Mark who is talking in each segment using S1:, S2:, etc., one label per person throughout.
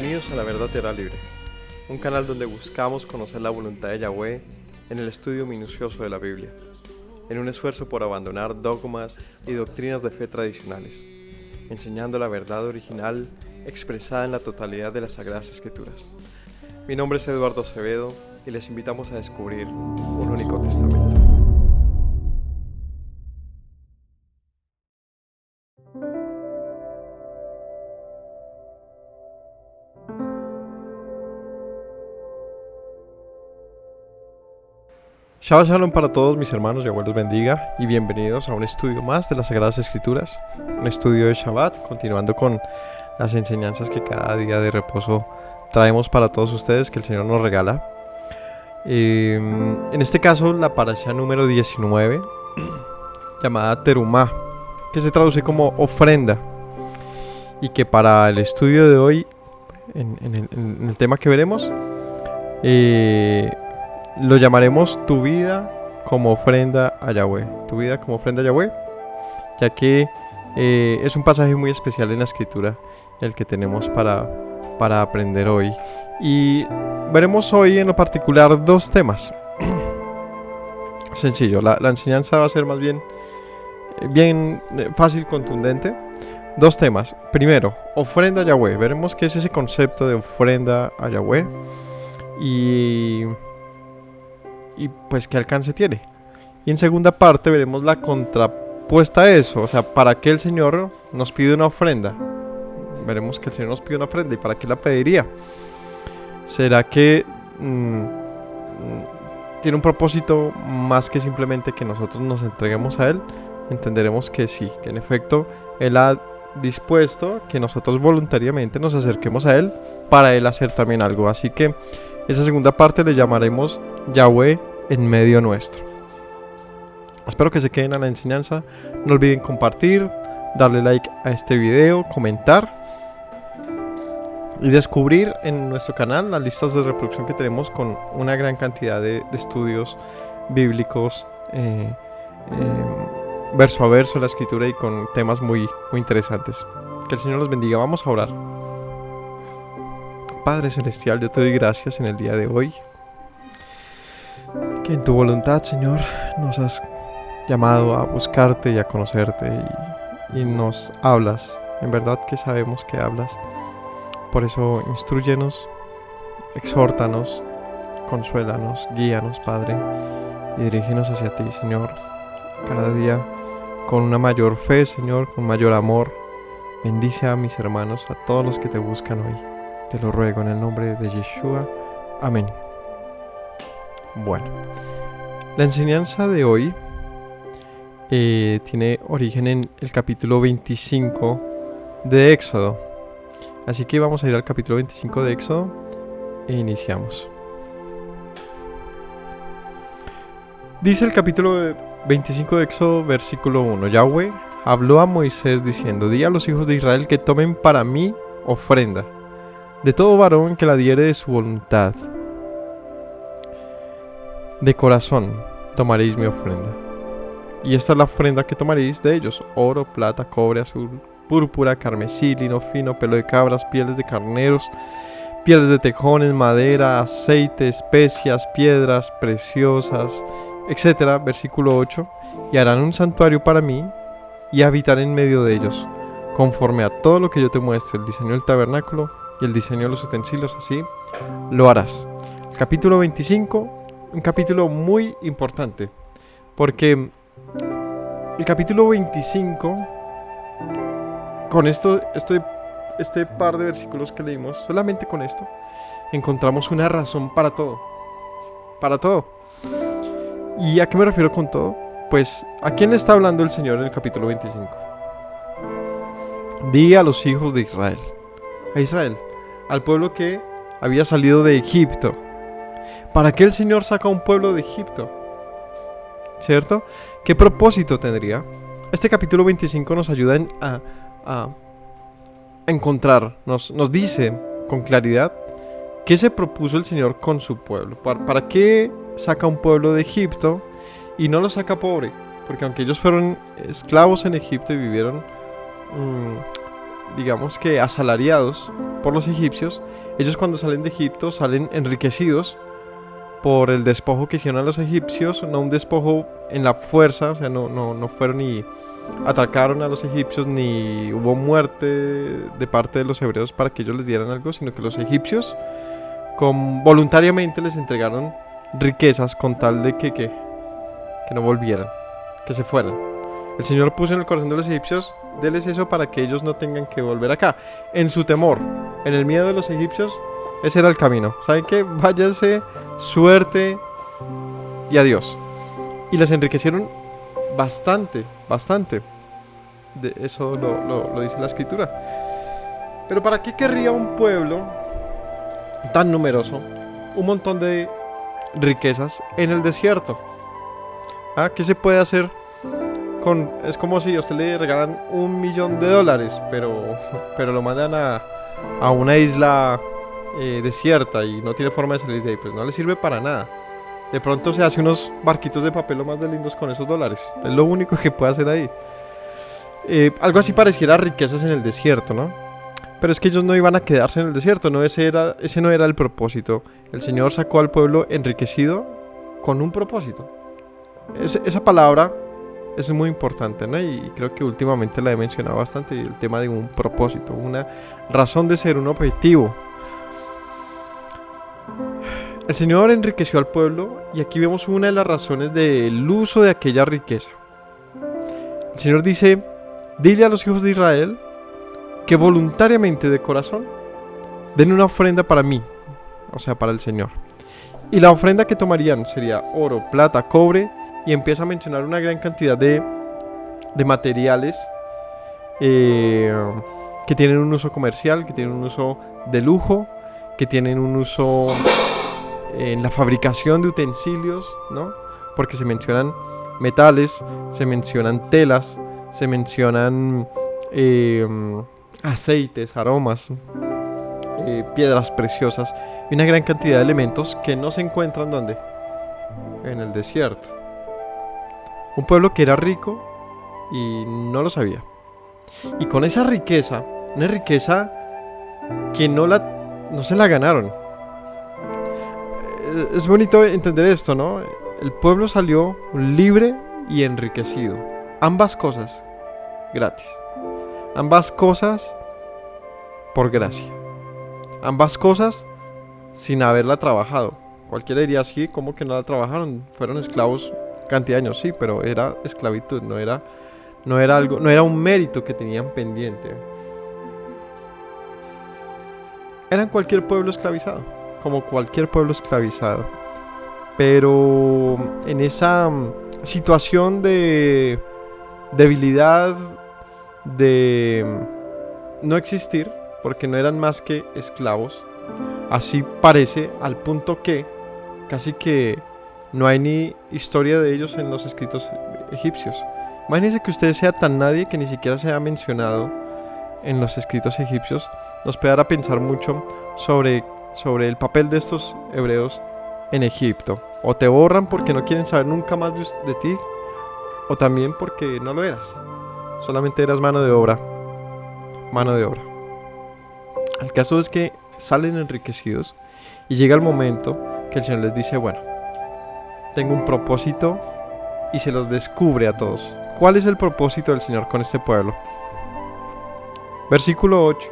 S1: Bienvenidos a La Verdad Te Hará Libre, un canal donde buscamos conocer la voluntad de Yahweh en el estudio minucioso de la Biblia, en un esfuerzo por abandonar dogmas y doctrinas de fe tradicionales, enseñando la verdad original expresada en la totalidad de las Sagradas Escrituras. Mi nombre es Eduardo Acevedo y les invitamos a descubrir un único testamento. Shabbat Shalom para todos mis hermanos, Yahweh los bendiga y bienvenidos a un estudio más de las Sagradas Escrituras, un estudio de Shabbat, continuando con las enseñanzas que cada día de reposo traemos para todos ustedes, que el Señor nos regala. En este caso la parashá número 19, llamada Terumá, que se traduce como ofrenda, y que para el estudio de hoy, en el tema que veremos, lo llamaremos Tu vida como ofrenda a Yahweh. Tu vida como ofrenda a Yahweh, ya que es un pasaje muy especial en la escritura el que tenemos para aprender hoy. Y veremos hoy en lo particular dos temas. Sencillo, la enseñanza va a ser más bien fácil, contundente. Dos temas. Primero, ofrenda a Yahweh. Veremos qué es ese concepto de ofrenda a Yahweh y pues qué alcance tiene. Y en segunda parte veremos la contrapuesta a eso, o sea, para qué el Señor nos pide una ofrenda. Veremos que el Señor nos pide una ofrenda y para qué la pediría. ¿Será que tiene un propósito más que simplemente que nosotros nos entreguemos a Él? Entenderemos que sí, que en efecto Él ha dispuesto que nosotros voluntariamente nos acerquemos a Él para Él hacer también algo. Así que esa segunda parte le llamaremos Yahweh en medio nuestro. Espero que se queden a la enseñanza. No olviden compartir, darle like a este video, comentar y descubrir en nuestro canal las listas de reproducción que tenemos con una gran cantidad de estudios bíblicos verso a verso la escritura y con temas muy interesantes. Que el Señor los bendiga. Vamos a orar. Padre Celestial, yo te doy gracias en el día de hoy, que en tu voluntad, Señor, nos has llamado a buscarte y a conocerte y nos hablas. En verdad que sabemos que hablas. Por eso instrúyenos, exhórtanos, consuélanos, guíanos, Padre, y dirígenos hacia ti, Señor, cada día con una mayor fe, Señor, con mayor amor. Bendice a mis hermanos, a todos los que te buscan hoy. Te lo ruego en el nombre de Yeshua. Amén. Bueno, la enseñanza de hoy tiene origen en el capítulo 25 de Éxodo. Así que vamos a ir al capítulo 25 de Éxodo e iniciamos. Dice el capítulo 25 de Éxodo, versículo 1. Yahweh habló a Moisés diciendo: Di a los hijos de Israel que tomen para mí ofrenda de todo varón que la diere de su voluntad. De corazón tomaréis mi ofrenda. Y esta es la ofrenda que tomaréis de ellos: oro, plata, cobre, azul, púrpura, carmesí, lino fino, pelo de cabras, pieles de carneros, pieles de tejones, madera, aceite, especias, piedras preciosas, etc. Versículo 8. Y harán un santuario para mí y habitaré en medio de ellos, conforme a todo lo que yo te muestre, el diseño del tabernáculo y el diseño de los utensilios, así lo harás. Capítulo 25, un capítulo muy importante, porque el capítulo 25, con este par de versículos que leímos, solamente con esto, encontramos una razón para todo. Para todo. ¿Y a qué me refiero con todo? Pues, ¿a quién le está hablando el Señor en el capítulo 25? Di a los hijos de Israel. A Israel, al pueblo que había salido de Egipto. ¿Para qué el Señor saca a un pueblo de Egipto? ¿Cierto? ¿Qué propósito tendría? Este capítulo 25 nos ayuda a encontrar, nos dice con claridad qué se propuso el Señor con su pueblo. ¿Para qué saca un pueblo de Egipto y no lo saca pobre? Porque aunque ellos fueron esclavos en Egipto y vivieron digamos que asalariados por los egipcios. Ellos cuando salen de Egipto salen enriquecidos por el despojo que hicieron a los egipcios, no un despojo en la fuerza, o sea, no fueron y atacaron a los egipcios, ni hubo muerte de parte de los hebreos para que ellos les dieran algo, sino que los egipcios voluntariamente les entregaron riquezas con tal de que no volvieran, que se fueran. El Señor puso en el corazón de los egipcios, déles eso para que ellos no tengan que volver acá. En su temor, en el miedo de los egipcios, ese era el camino. ¿Saben qué? Váyanse, suerte y adiós. Y les enriquecieron bastante. Eso lo dice la escritura. Pero ¿para qué querría un pueblo tan numeroso un montón de riquezas en el desierto? ¿Qué se puede hacer con...? Es como si a usted le regalan $1.000.000, pero lo mandan a una isla desierta y no tiene forma de salir de ahí. Pues no le sirve para nada. De pronto se hace unos barquitos de papel lo más de lindos con esos dólares. Es lo único que puede hacer ahí. Algo así pareciera riquezas en el desierto, ¿no? Pero es que ellos no iban a quedarse en el desierto, ¿no? Ese no era el propósito. El Señor sacó al pueblo enriquecido con un propósito. Esa palabra es muy importante, ¿no? Y creo que últimamente la he mencionado bastante, el tema de un propósito, una razón de ser, un objetivo. El Señor enriqueció al pueblo y aquí vemos una de las razones del uso de aquella riqueza. El Señor dice: dile a los hijos de Israel que voluntariamente de corazón den una ofrenda para mí, o sea, para el Señor. Y la ofrenda que tomarían sería oro, plata, cobre, y empieza a mencionar una gran cantidad de materiales que tienen un uso comercial, que tienen un uso de lujo, que tienen un uso en la fabricación de utensilios, ¿no? Porque se mencionan metales, se mencionan telas, se mencionan aceites, aromas, piedras preciosas y una gran cantidad de elementos que no se encuentran ¿dónde? En el desierto. Un pueblo que era rico y no lo sabía. Y con esa riqueza, una riqueza que no se la ganaron. Es bonito entender esto, ¿no? El pueblo salió libre y enriquecido. Ambas cosas gratis. Ambas cosas por gracia. Ambas cosas sin haberla trabajado. Cualquiera diría así, ¿cómo que no la trabajaron? Fueron esclavos cantidad de años, sí, pero era esclavitud, no era un mérito que tenían pendiente. Eran cualquier pueblo esclavizado, como cualquier pueblo esclavizado. Pero en esa situación de debilidad, de no existir, porque no eran más que esclavos, así parece, al punto que casi que no hay ni historia de ellos en los escritos egipcios. Imagínense que usted sea tan nadie que ni siquiera se ha mencionado en los escritos egipcios. Nos puede dar a pensar mucho sobre el papel de estos hebreos en Egipto. O te borran porque no quieren saber nunca más de ti, o también porque no lo eras. Solamente eras mano de obra. El caso es que salen enriquecidos y llega el momento que el Señor les dice: bueno, tengo un propósito, y se los descubre a todos. ¿Cuál es el propósito del Señor con este pueblo? Versículo 8: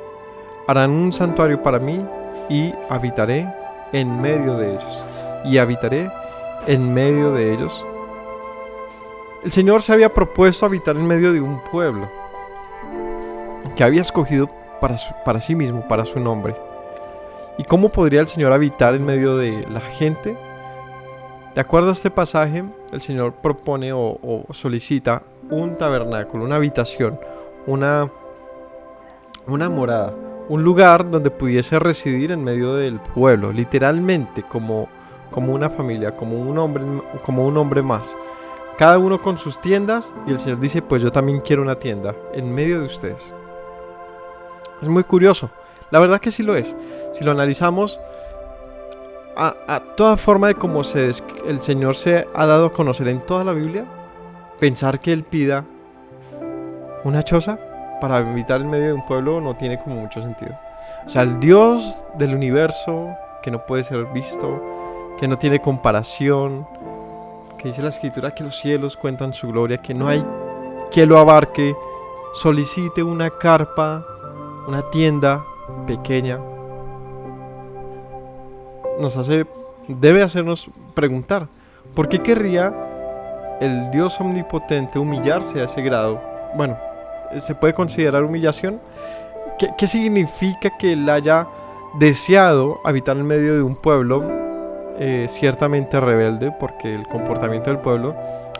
S1: harán un santuario para mí y habitaré en medio de ellos. El Señor se había propuesto habitar en medio de un pueblo que había escogido para sí mismo, para su nombre. ¿Y cómo podría el Señor habitar en medio de la gente? De acuerdo a este pasaje, el Señor propone o solicita un tabernáculo, una habitación, una morada, un lugar donde pudiese residir en medio del pueblo, literalmente como una familia, como un hombre más. Cada uno con sus tiendas, y el Señor dice: pues yo también quiero una tienda en medio de ustedes. Es muy curioso, la verdad que sí lo es. Si lo analizamos a toda forma de cómo el Señor se ha dado a conocer en toda la Biblia, pensar que Él pida una choza para habitar en medio de un pueblo no tiene como mucho sentido. O sea, el Dios del universo, que no puede ser visto, que no tiene comparación, que dice la escritura que los cielos cuentan su gloria, que no hay que lo abarque, solicite una carpa, una tienda pequeña, debe hacernos preguntar, ¿por qué querría el Dios omnipotente humillarse a ese grado? Bueno, ¿se puede considerar humillación? ¿Qué significa que él haya deseado habitar en medio de un pueblo ciertamente rebelde? Porque el comportamiento del pueblo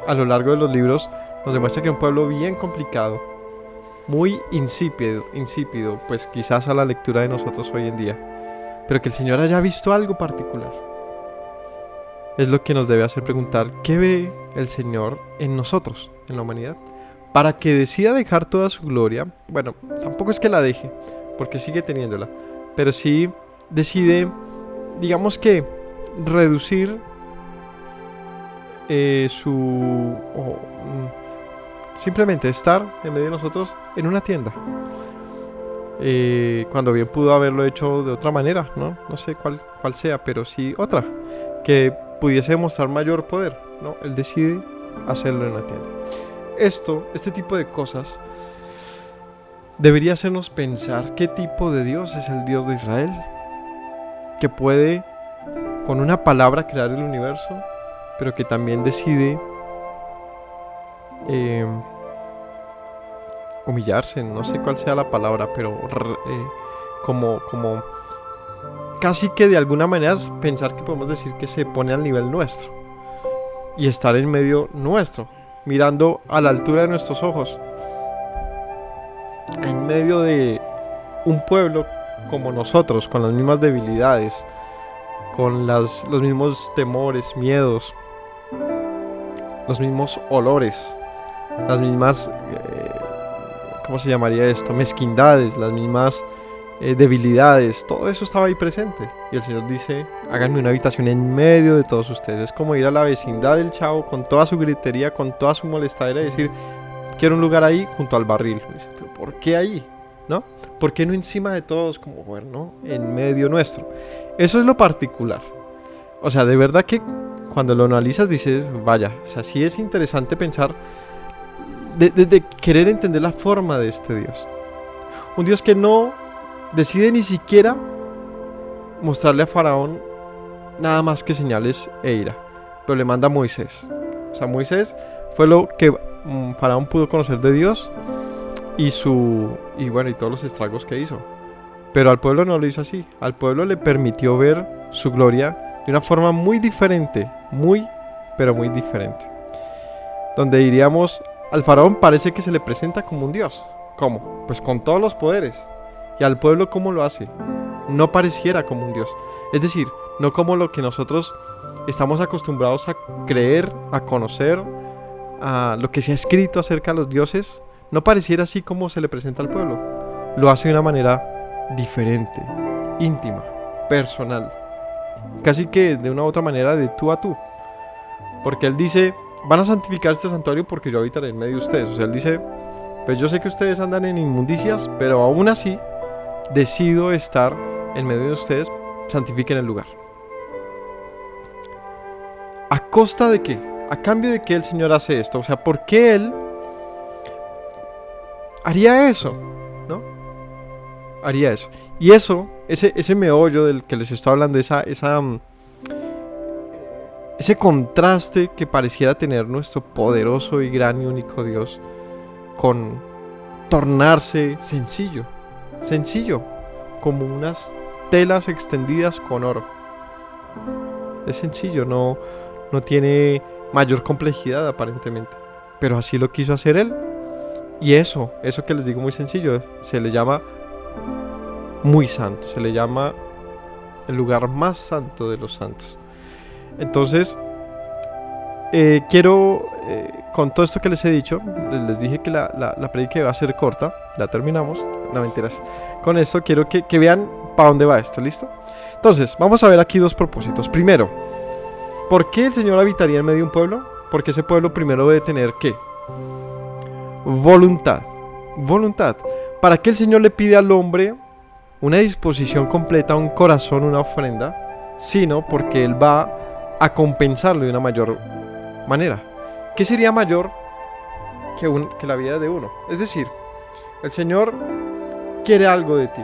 S1: a lo largo de los libros nos demuestra que es un pueblo bien complicado, muy insípido, pues quizás a la lectura de nosotros hoy en día, pero que el Señor haya visto algo particular es lo que nos debe hacer preguntar: ¿qué ve el Señor en nosotros, en la humanidad? Para que decida dejar toda su gloria. Bueno, tampoco es que la deje, porque sigue teniéndola, pero sí decide, digamos que, reducir simplemente estar en medio de nosotros en una tienda, cuando bien pudo haberlo hecho de otra manera, no sé cuál sea, pero sí otra que pudiese demostrar mayor poder, ¿no? Él decide hacerlo en la tienda. Este tipo de cosas debería hacernos pensar qué tipo de Dios es el Dios de Israel, que puede con una palabra crear el universo, pero que también decide humillarse, no sé cuál sea la palabra, pero como casi que de alguna manera pensar que podemos decir que se pone al nivel nuestro y estar en medio nuestro, mirando a la altura de nuestros ojos, en medio de un pueblo como nosotros, con las mismas debilidades, con los mismos temores, miedos, los mismos olores, las mismas, ¿cómo se llamaría esto? Mezquindades, las mismas debilidades, todo eso estaba ahí presente. Y el Señor dice: háganme una habitación en medio de todos ustedes. Es como ir a la vecindad del chavo con toda su gritería, con toda su molestadera y decir: quiero un lugar ahí junto al barril. Dice: ¿pero por qué ahí? ¿No? ¿Por qué no encima de todos como bueno, en medio nuestro? Eso es lo particular. O sea, de verdad que cuando lo analizas dices: vaya, o sea, sí es interesante pensar de querer entender la forma de este Dios. Un Dios que no decide ni siquiera mostrarle a Faraón nada más que señales e ira, pero le manda a Moisés. O sea, Moisés fue lo que Faraón pudo conocer de Dios y todos los estragos que hizo. Pero al pueblo no lo hizo así. Al pueblo le permitió ver su gloria de una forma muy diferente, pero muy diferente. Donde diríamos, al Faraón parece que se le presenta como un Dios. ¿Cómo? Pues con todos los poderes. Y al pueblo, ¿cómo lo hace? No pareciera como un Dios. Es decir, no como lo que nosotros estamos acostumbrados a creer, a conocer, a lo que se ha escrito acerca de los dioses. No pareciera así como se le presenta al pueblo. Lo hace de una manera diferente, íntima, personal. Casi que de una u otra manera de tú a tú. Porque Él dice: van a santificar este santuario porque yo habitaré en medio de ustedes. O sea, Él dice: pues yo sé que ustedes andan en inmundicias, pero aún así decido estar en medio de ustedes. Santifiquen el lugar. ¿A costa de qué? ¿A cambio de qué el Señor hace esto? O sea, ¿por qué Él haría eso? ¿No? Haría eso. Y eso, ese meollo del que les estoy hablando, ese contraste que pareciera tener nuestro poderoso y gran y único Dios con tornarse sencillo, como unas telas extendidas con oro. Es sencillo, no tiene mayor complejidad aparentemente, pero así lo quiso hacer Él. Y eso que les digo muy sencillo, se le llama muy santo, se le llama el lugar más santo de los santos. Entonces, quiero, con todo esto que les he dicho, les dije que la predica va a ser corta, la terminamos, no mentiras. Con esto quiero que vean para dónde va esto, ¿listo? Entonces, vamos a ver aquí dos propósitos. Primero, ¿por qué el Señor habitaría en medio de un pueblo? Porque ese pueblo primero debe tener, ¿qué? Voluntad. voluntad. ¿Para qué el Señor le pide al hombre una disposición completa, un corazón, una ofrenda? Sino porque Él va a compensarlo de una mayor manera. ¿Qué sería mayor que la vida de uno? Es decir, el Señor quiere algo de ti.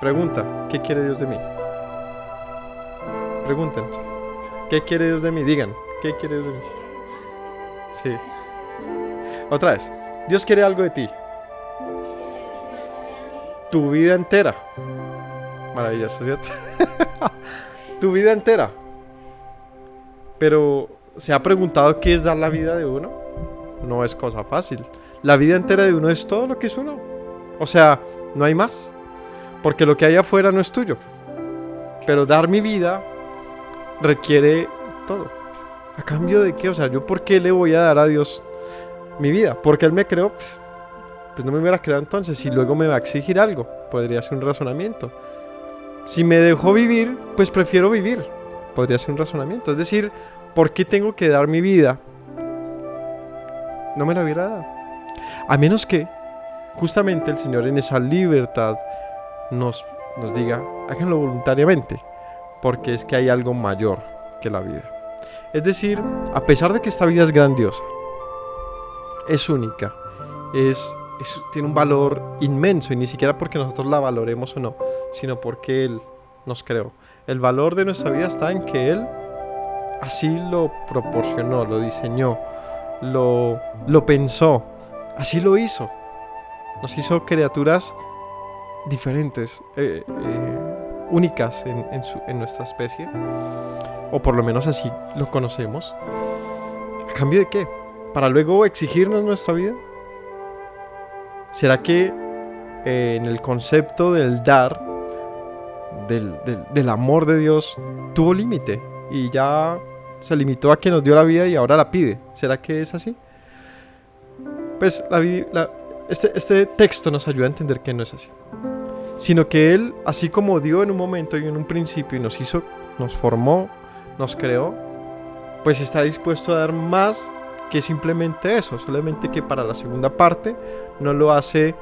S1: Pregunta, ¿qué quiere Dios de mí? Pregúntense, ¿qué quiere Dios de mí? Digan, ¿qué quiere Dios de mí? Sí. Otra vez, Dios quiere algo de ti. Tu vida entera. Maravilloso, ¿cierto? Tu vida entera. Pero, ¿se ha preguntado qué es dar la vida de uno? No es cosa fácil. La vida entera de uno es todo lo que es uno. O sea, no hay más. Porque lo que hay afuera no es tuyo. Pero dar mi vida requiere todo. ¿A cambio de qué? O sea, ¿yo por qué le voy a dar a Dios mi vida? Porque Él me creó, pues no me hubiera creado entonces. Y luego me va a exigir algo. Podría ser un razonamiento. Si me dejó vivir, pues prefiero vivir. Podría ser un razonamiento. Es decir, ¿por qué tengo que dar mi vida? No me la hubiera dado. A menos que justamente el Señor en esa libertad nos diga, háganlo voluntariamente, porque es que hay algo mayor que la vida. Es decir, a pesar de que esta vida es grandiosa, es única, tiene un valor inmenso, y ni siquiera porque nosotros la valoremos o no, sino porque Él nos creó. El valor de nuestra vida está en que Él así lo proporcionó, lo diseñó, lo pensó, así lo hizo. Nos hizo criaturas diferentes, únicas en nuestra especie, o por lo menos así lo conocemos. ¿A cambio de qué? ¿Para luego exigirnos nuestra vida? ¿Será que en el concepto del dar, del amor de Dios, tuvo límite y ya se limitó a que nos dio la vida y ahora la pide? ¿Será que es así? Pues este texto nos ayuda a entender que no es así, sino que Él, así como dio en un momento y en un principio y nos hizo, nos formó, nos creó, pues está dispuesto a dar más que simplemente eso, solamente que para la segunda parte no lo hace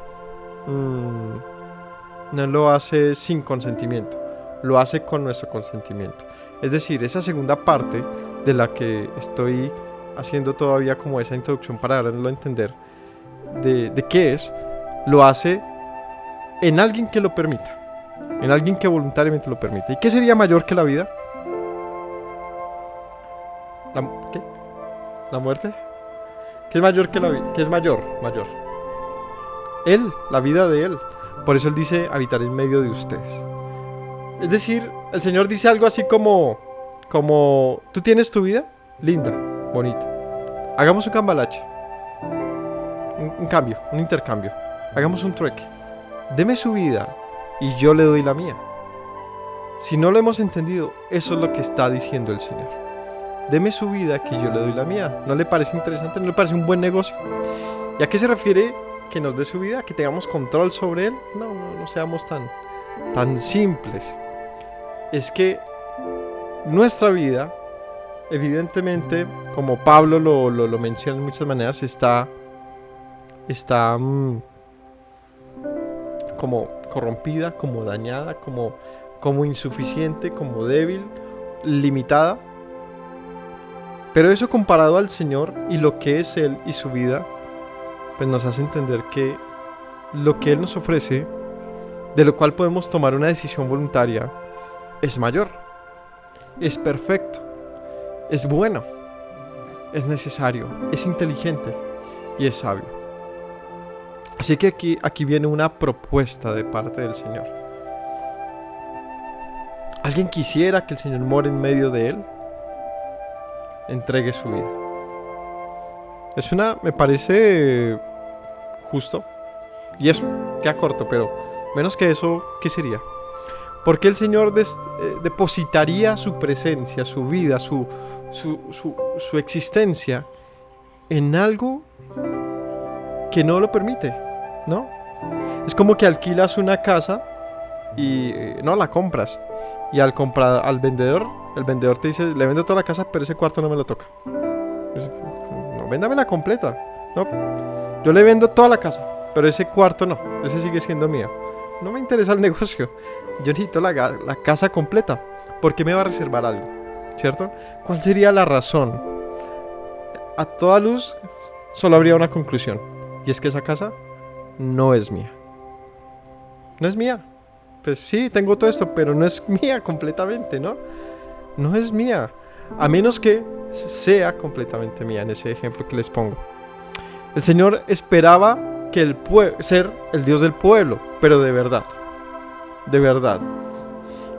S1: sin consentimiento, lo hace con nuestro consentimiento. Es decir, esa segunda parte de la que estoy haciendo todavía como esa introducción para darlo a entender de qué es, lo hace en alguien que lo permita, en alguien que voluntariamente lo permite. ¿Y qué sería mayor que la vida? ¿Qué? ¿La muerte? ¿Qué es mayor que la vida? ¿Qué es mayor? Él, la vida de Él. Por eso Él dice, habitaré en medio de ustedes. Es decir, el Señor dice algo así como tú tienes tu vida, linda, bonita. Hagamos un cambalache. Un cambio, un intercambio. Hagamos un trueque. Deme su vida y yo le doy la mía. Si no lo hemos entendido, eso es lo que está diciendo el Señor. Deme su vida que yo le doy la mía. ¿No le parece interesante? ¿No le parece un buen negocio? ¿Y a qué se refiere que nos dé su vida? ¿Que tengamos control sobre él? No seamos tan simples. Es que nuestra vida, evidentemente, como Pablo lo menciona en muchas maneras, está como corrompida, como dañada, como insuficiente, como débil, limitada. Pero eso comparado al Señor y lo que es Él y su vida, pues nos hace entender que lo que Él nos ofrece, de lo cual podemos tomar una decisión voluntaria, es mayor, es perfecto, es bueno, es necesario, es inteligente y es sabio. Así que aquí viene una propuesta de parte del Señor. ¿Alguien quisiera que el Señor more en medio de él? Entregue su vida. Me parece justo. Y eso, queda corto, pero menos que eso, ¿qué sería? Porque el Señor depositaría su presencia, su vida, su existencia en algo que no lo permite, ¿no? Es como que alquilas una casa y no la compras. Y al vendedor, el vendedor te dice, le vendo toda la casa, pero ese cuarto no me lo toca. No, véndame la completa. No, yo le vendo toda la casa, pero ese cuarto no, ese sigue siendo mío. No me interesa el negocio, yo necesito la casa completa. ¿Por qué me va a reservar algo? ¿Cierto? ¿Cuál sería la razón? A toda luz solo habría una conclusión, y es que esa casa no es mía. No es mía. Pues sí, tengo todo esto, pero no es mía completamente, ¿no? No es mía, a menos que sea completamente mía, en ese ejemplo que les pongo. El Señor esperaba que ser el Dios del pueblo, pero de verdad. De verdad.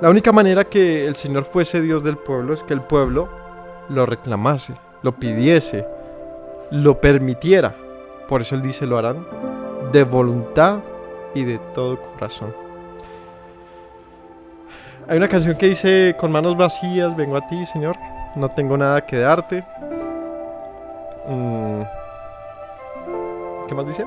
S1: La única manera que el Señor fuese Dios del pueblo es que el pueblo lo reclamase, lo pidiese, lo permitiera. Por eso Él dice, lo harán de voluntad y de todo corazón. Hay una canción que dice, con manos vacías vengo a ti, Señor, no tengo nada que darte. ¿Qué más dice?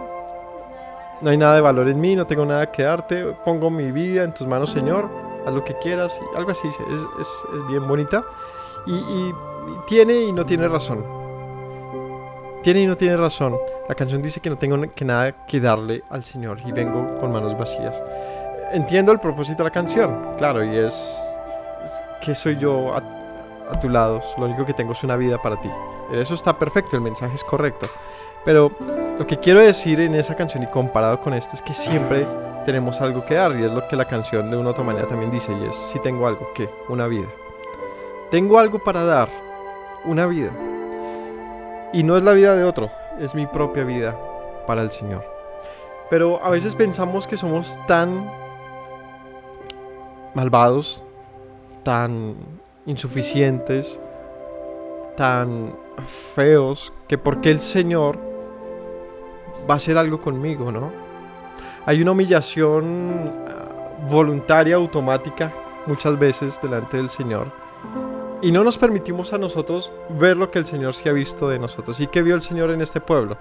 S1: No hay nada de valor en mí, no tengo nada que darte, pongo mi vida en tus manos, Señor, haz lo que quieras, algo así dice, es bien bonita. Y tiene y no tiene razón. Tiene y no tiene razón. La canción dice que no tengo nada que darle al Señor y vengo con manos vacías. Entiendo el propósito de la canción, claro, y es que soy yo a tu lado, lo único que tengo es una vida para ti. Eso está perfecto, el mensaje es correcto. Pero lo que quiero decir en esa canción y comparado con esto es que siempre tenemos algo que dar, y es lo que la canción de una u otra manera también dice, y es, si tengo algo, ¿qué? Una vida. Tengo algo para dar, una vida. Y no es la vida de otro, es mi propia vida para el Señor. Pero a veces pensamos que somos tan malvados, tan insuficientes, tan feos, que porque el Señor va a hacer algo conmigo, ¿no? Hay una humillación voluntaria, automática, muchas veces delante del Señor, y no nos permitimos a nosotros ver lo que el Señor sí ha visto de nosotros. ¿Y qué vio el Señor en este pueblo?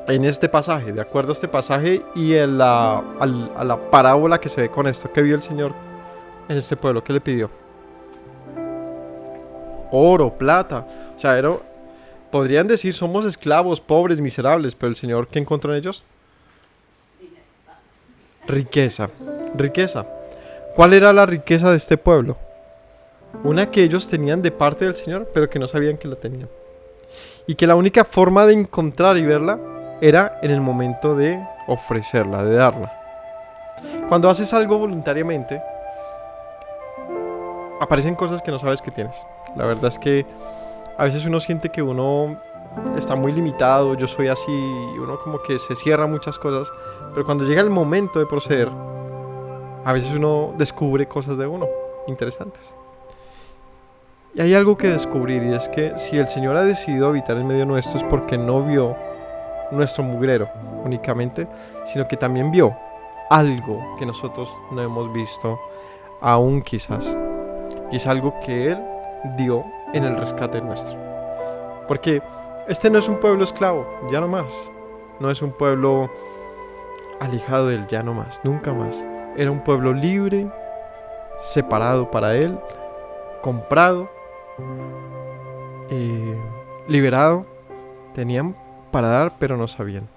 S1: En este pasaje, de acuerdo a este pasaje y a la parábola que se ve con esto, ¿qué vio el Señor en este pueblo? ¿Qué le pidió? Oro, plata. O sea, podrían decir, somos esclavos, pobres, miserables, pero el Señor, ¿qué encontró en ellos? Riqueza. Riqueza. ¿Cuál era la riqueza de este pueblo? Una que ellos tenían de parte del Señor, pero que no sabían que la tenían. Y que la única forma de encontrar y verla era en el momento de ofrecerla, de darla. Cuando haces algo voluntariamente, aparecen cosas que no sabes que tienes. La verdad es que a veces uno siente que uno está muy limitado, yo soy así, y uno como que se cierra muchas cosas, pero cuando llega el momento de proceder, a veces uno descubre cosas de uno interesantes. Y hay algo que descubrir, y es que si el Señor ha decidido habitar en medio nuestro es porque no vio nuestro mugrero únicamente, sino que también vio algo que nosotros no hemos visto aún quizás, y es algo que Él dio en el rescate nuestro. Porque este no es un pueblo esclavo, ya no más. No es un pueblo alejado de Él, ya no más, nunca más. Era un pueblo libre, separado para Él, comprado, liberado. Tenían para dar, pero no sabían.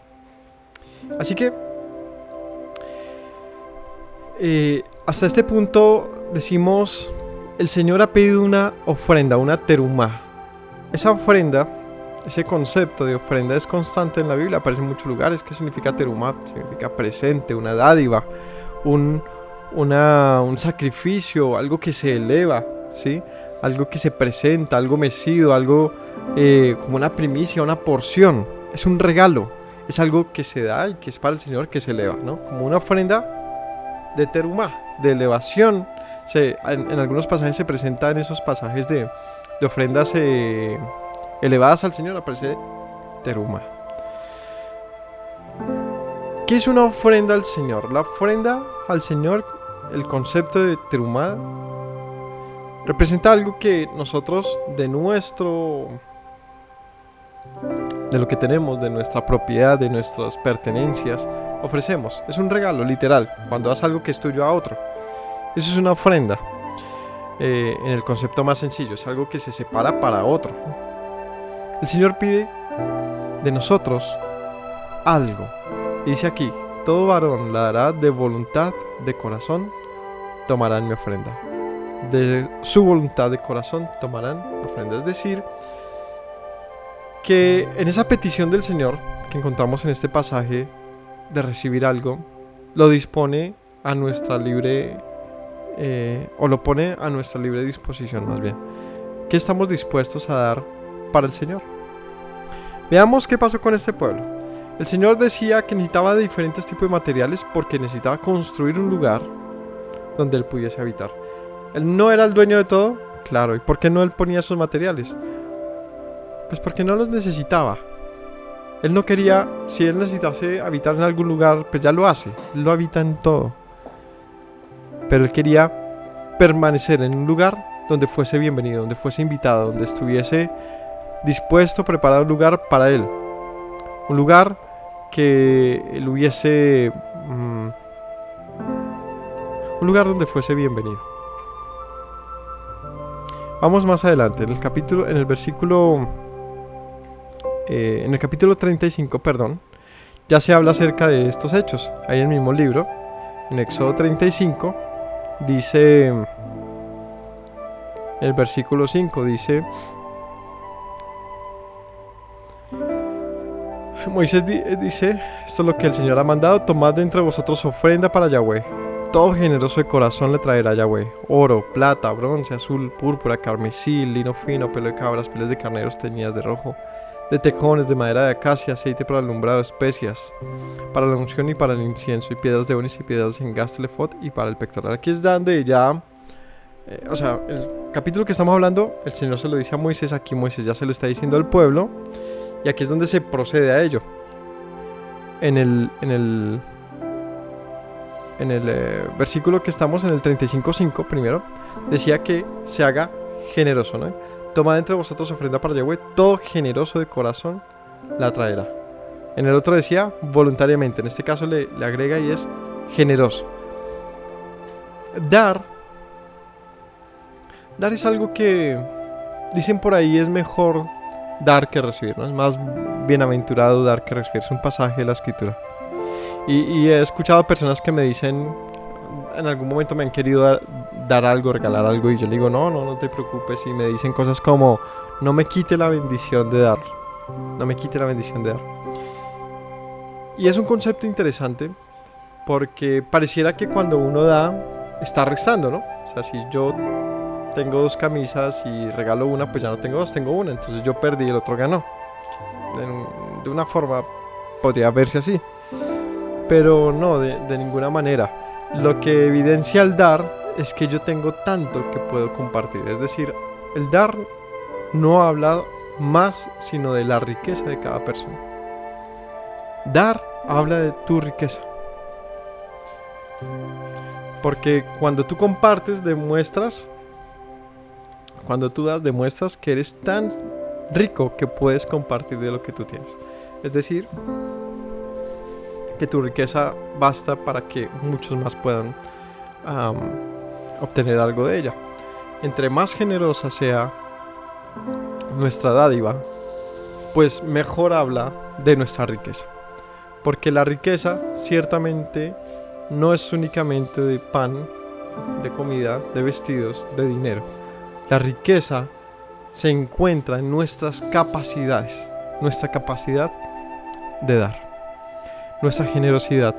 S1: Así que hasta este punto decimos, el Señor ha pedido una ofrenda, una terumá. Esa ofrenda, ese concepto de ofrenda es constante en la Biblia, aparece en muchos lugares. ¿Qué significa terumá? Significa presente, una dádiva, un sacrificio, algo que se eleva, ¿sí? Algo que se presenta, algo mecido, algo como una primicia, una porción. Es un regalo, es algo que se da y que es para el Señor, que se eleva, ¿no? Como una ofrenda de terumá, de elevación. En algunos pasajes se presentan esos pasajes de ofrendas elevadas al Señor, aparece terumá. ¿Qué es una ofrenda al Señor? La ofrenda al Señor, el concepto de terumá, representa algo que nosotros de lo que tenemos, de nuestra propiedad, de nuestras pertenencias, ofrecemos. Es un regalo, literal, cuando das algo que es tuyo a otro. Eso es una ofrenda. En el concepto más sencillo, es algo que se separa para otro. El Señor pide de nosotros algo. Dice aquí, todo varón la dará de voluntad de corazón, tomarán mi ofrenda. De su voluntad de corazón tomarán mi ofrenda. Es decir, que en esa petición del Señor que encontramos en este pasaje de recibir algo, lo dispone a nuestra libre, o lo pone a nuestra libre disposición más bien. ¿Qué estamos dispuestos a dar para el Señor? Veamos qué pasó con este pueblo. El Señor decía que necesitaba de diferentes tipos de materiales porque necesitaba construir un lugar donde Él pudiese habitar. Él no era el dueño de todo, claro. ¿Y por qué no Él ponía esos materiales? Pues porque no los necesitaba. Él no quería, si Él necesitase habitar en algún lugar, pues ya lo hace. Él lo habita en todo. Pero Él quería permanecer en un lugar donde fuese bienvenido, donde fuese invitado, donde estuviese dispuesto, preparado un lugar para Él. Un lugar que Él hubiese... un lugar donde fuese bienvenido. Vamos más adelante, en el capítulo 35, ya se habla acerca de estos hechos. Ahí en el mismo libro, en Éxodo 35, dice, en el versículo 5, dice, Moisés dice, esto es lo que el Señor ha mandado, tomad de entre vosotros ofrenda para Yahweh. Todo generoso de corazón le traerá a Yahweh: oro, plata, bronce, azul, púrpura, carmesí, lino fino, pelo de cabras, pieles de carneros teñidas de rojo, de tejones, de madera de acacia, aceite para el alumbrado, especias para la unción y para el incienso, y piedras de onis y piedras de engaste, efod y para el pectoral. Aquí es donde ya, el capítulo que estamos hablando, el Señor se lo dice a Moisés, aquí Moisés ya se lo está diciendo al pueblo, y aquí es donde se procede a ello. En el versículo que estamos, en el 35:5 primero, decía que se haga generoso, ¿no? Tomad entre vosotros ofrenda para Yahweh, todo generoso de corazón la traerá. En el otro decía voluntariamente, en este caso le agrega y es generoso. Dar es algo que dicen por ahí es mejor dar que recibir, ¿no? Es más bienaventurado dar que recibir. Es un pasaje de la escritura. Y he escuchado personas que me dicen, en algún momento me han querido dar algo, regalar algo, y yo le digo, no te preocupes, y me dicen cosas como, no me quite la bendición de dar, no me quite la bendición de dar. Y es un concepto interesante, porque pareciera que cuando uno da, está restando, ¿no? O sea, si yo tengo 2 camisas y regalo una, pues ya no tengo 2, tengo una, entonces yo perdí y el otro ganó. De una forma podría verse así, pero no, de ninguna manera. Lo que evidencia el dar es que yo tengo tanto que puedo compartir. Es decir, el dar no habla más sino de la riqueza de cada persona. Dar habla de tu riqueza. Porque cuando tú compartes, cuando tú das, demuestras que eres tan rico que puedes compartir de lo que tú tienes. Es decir, que tu riqueza basta para que muchos más puedan obtener algo de ella. Entre más generosa sea nuestra dádiva, pues mejor habla de nuestra riqueza. Porque la riqueza ciertamente no es únicamente de pan, de comida, de vestidos, de dinero. La riqueza se encuentra en nuestras capacidades, nuestra capacidad de dar, nuestra generosidad.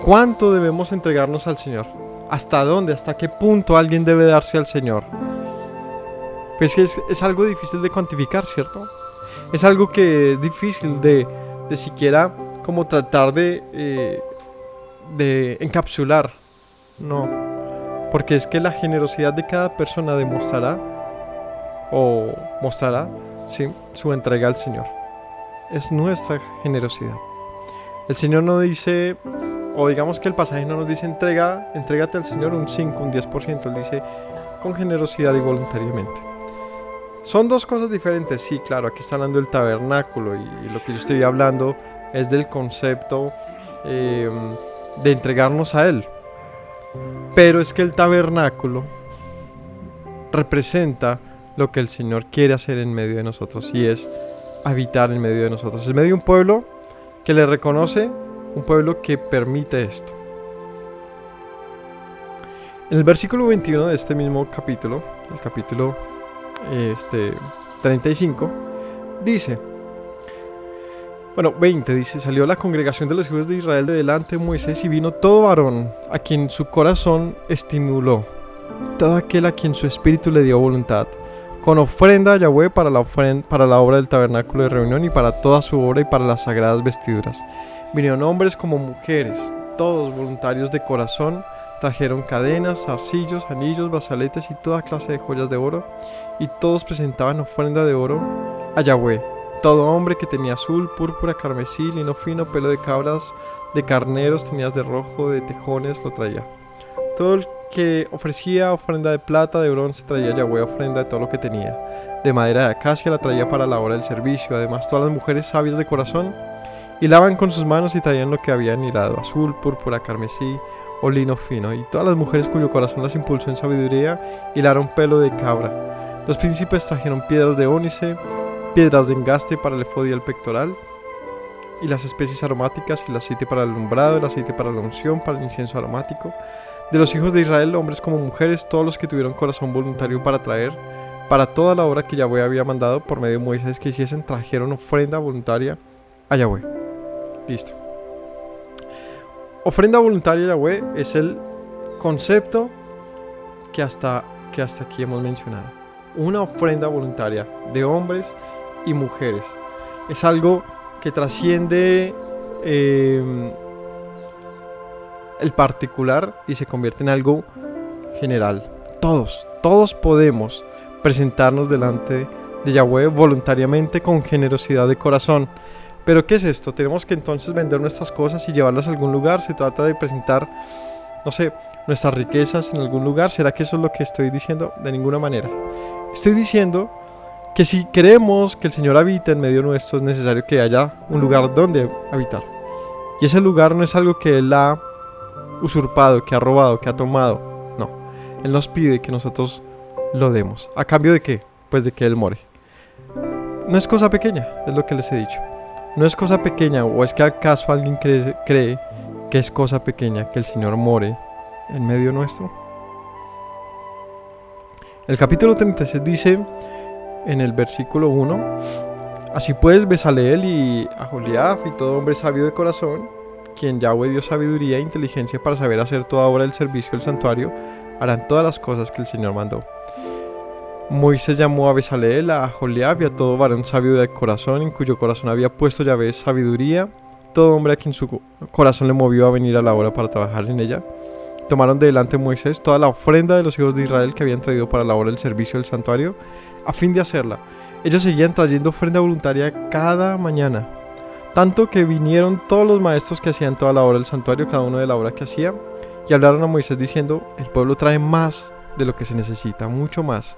S1: ¿Cuánto debemos entregarnos al Señor? ¿Hasta dónde? ¿Hasta qué punto alguien debe darse al Señor? Pues que es algo difícil de cuantificar, ¿cierto? Es algo que es difícil de siquiera como tratar de encapsular. No, porque es que la generosidad de cada persona mostrará ¿sí?, su entrega al Señor. Es nuestra generosidad. El Señor no dice, o digamos que el pasaje no nos dice entrégate al Señor un 5, un 10%. Él dice con generosidad y voluntariamente. Son dos cosas diferentes. Sí, claro, aquí está hablando del tabernáculo, y lo que yo estoy hablando es del concepto de entregarnos a Él. Pero es que el tabernáculo representa lo que el Señor quiere hacer en medio de nosotros, y es habitar en medio de nosotros. En medio de un pueblo que le reconoce, un pueblo que permite esto. En el versículo 21 de este mismo capítulo, el capítulo 35, dice, 20 dice, salió la congregación de los hijos de Israel de delante de Moisés y vino todo varón a quien su corazón estimuló, todo aquel a quien su espíritu le dio voluntad, con ofrenda a Yahweh para la obra del tabernáculo de reunión y para toda su obra y para las sagradas vestiduras. Vinieron hombres como mujeres, todos voluntarios de corazón, trajeron cadenas, zarcillos, anillos, brazaletes y toda clase de joyas de oro, y todos presentaban ofrenda de oro a Yahweh. Todo hombre que tenía azul, púrpura, carmesí, lino fino, pelo de cabras, de carneros, tenías de rojo, de tejones, lo traía. Todo el que ofrecía ofrenda de plata, de bronce, traía a Yahweh ofrenda de todo lo que tenía. De madera de acacia la traía para la hora del servicio. Además, todas las mujeres sabias de corazón hilaban con sus manos y traían lo que habían hilado, azul, púrpura, carmesí o lino fino. Y todas las mujeres cuyo corazón las impulsó en sabiduría hilaron pelo de cabra. Los príncipes trajeron piedras de ónice, piedras de engaste para el efod y el pectoral, y las especies aromáticas, y el aceite para el alumbrado, el aceite para la unción, para el incienso aromático. De los hijos de Israel, hombres como mujeres, todos los que tuvieron corazón voluntario para traer, para toda la obra que Yahweh había mandado por medio de Moisés que hiciesen, trajeron ofrenda voluntaria a Yahweh. Listo. Ofrenda voluntaria a Yahweh es el concepto que hasta aquí hemos mencionado. Una ofrenda voluntaria de hombres y mujeres. Es algo que trasciende el particular y se convierte en algo general. Todos podemos presentarnos delante de Yahweh voluntariamente con generosidad de corazón. Pero ¿qué es esto? Tenemos que entonces vender nuestras cosas y llevarlas a algún lugar. Se trata de presentar, nuestras riquezas en algún lugar. ¿Será que eso es lo que estoy diciendo? De ninguna manera. Estoy diciendo que si queremos que el Señor habite en medio nuestro, es necesario que haya un lugar donde habitar. Y ese lugar no es algo que Él ha usurpado, que ha robado, que ha tomado. No, Él nos pide que nosotros lo demos. ¿A cambio de qué? Pues de que Él more. No es cosa pequeña, es lo que les he dicho. No es cosa pequeña, o es que acaso alguien cree que es cosa pequeña que el Señor more en medio nuestro. El capítulo 36 dice en el versículo 1: Así pues, Bezaleel y Aholiab y todo hombre sabio de corazón, quien Yahweh dio sabiduría e inteligencia para saber hacer toda obra del servicio del santuario, harán todas las cosas que el Señor mandó. Moisés llamó a Bezaleel, a Aholiab y a todo varón sabio de corazón, en cuyo corazón había puesto Yahweh sabiduría, todo hombre a quien su corazón le movió a venir a la obra para trabajar en ella. Tomaron de delante de Moisés toda la ofrenda de los hijos de Israel que habían traído para la obra del servicio del santuario, a fin de hacerla. Ellos seguían trayendo ofrenda voluntaria cada mañana, tanto que vinieron todos los maestros que hacían toda la obra del santuario, cada uno de la obra que hacía, y hablaron a Moisés diciendo: el pueblo trae más de lo que se necesita, mucho más,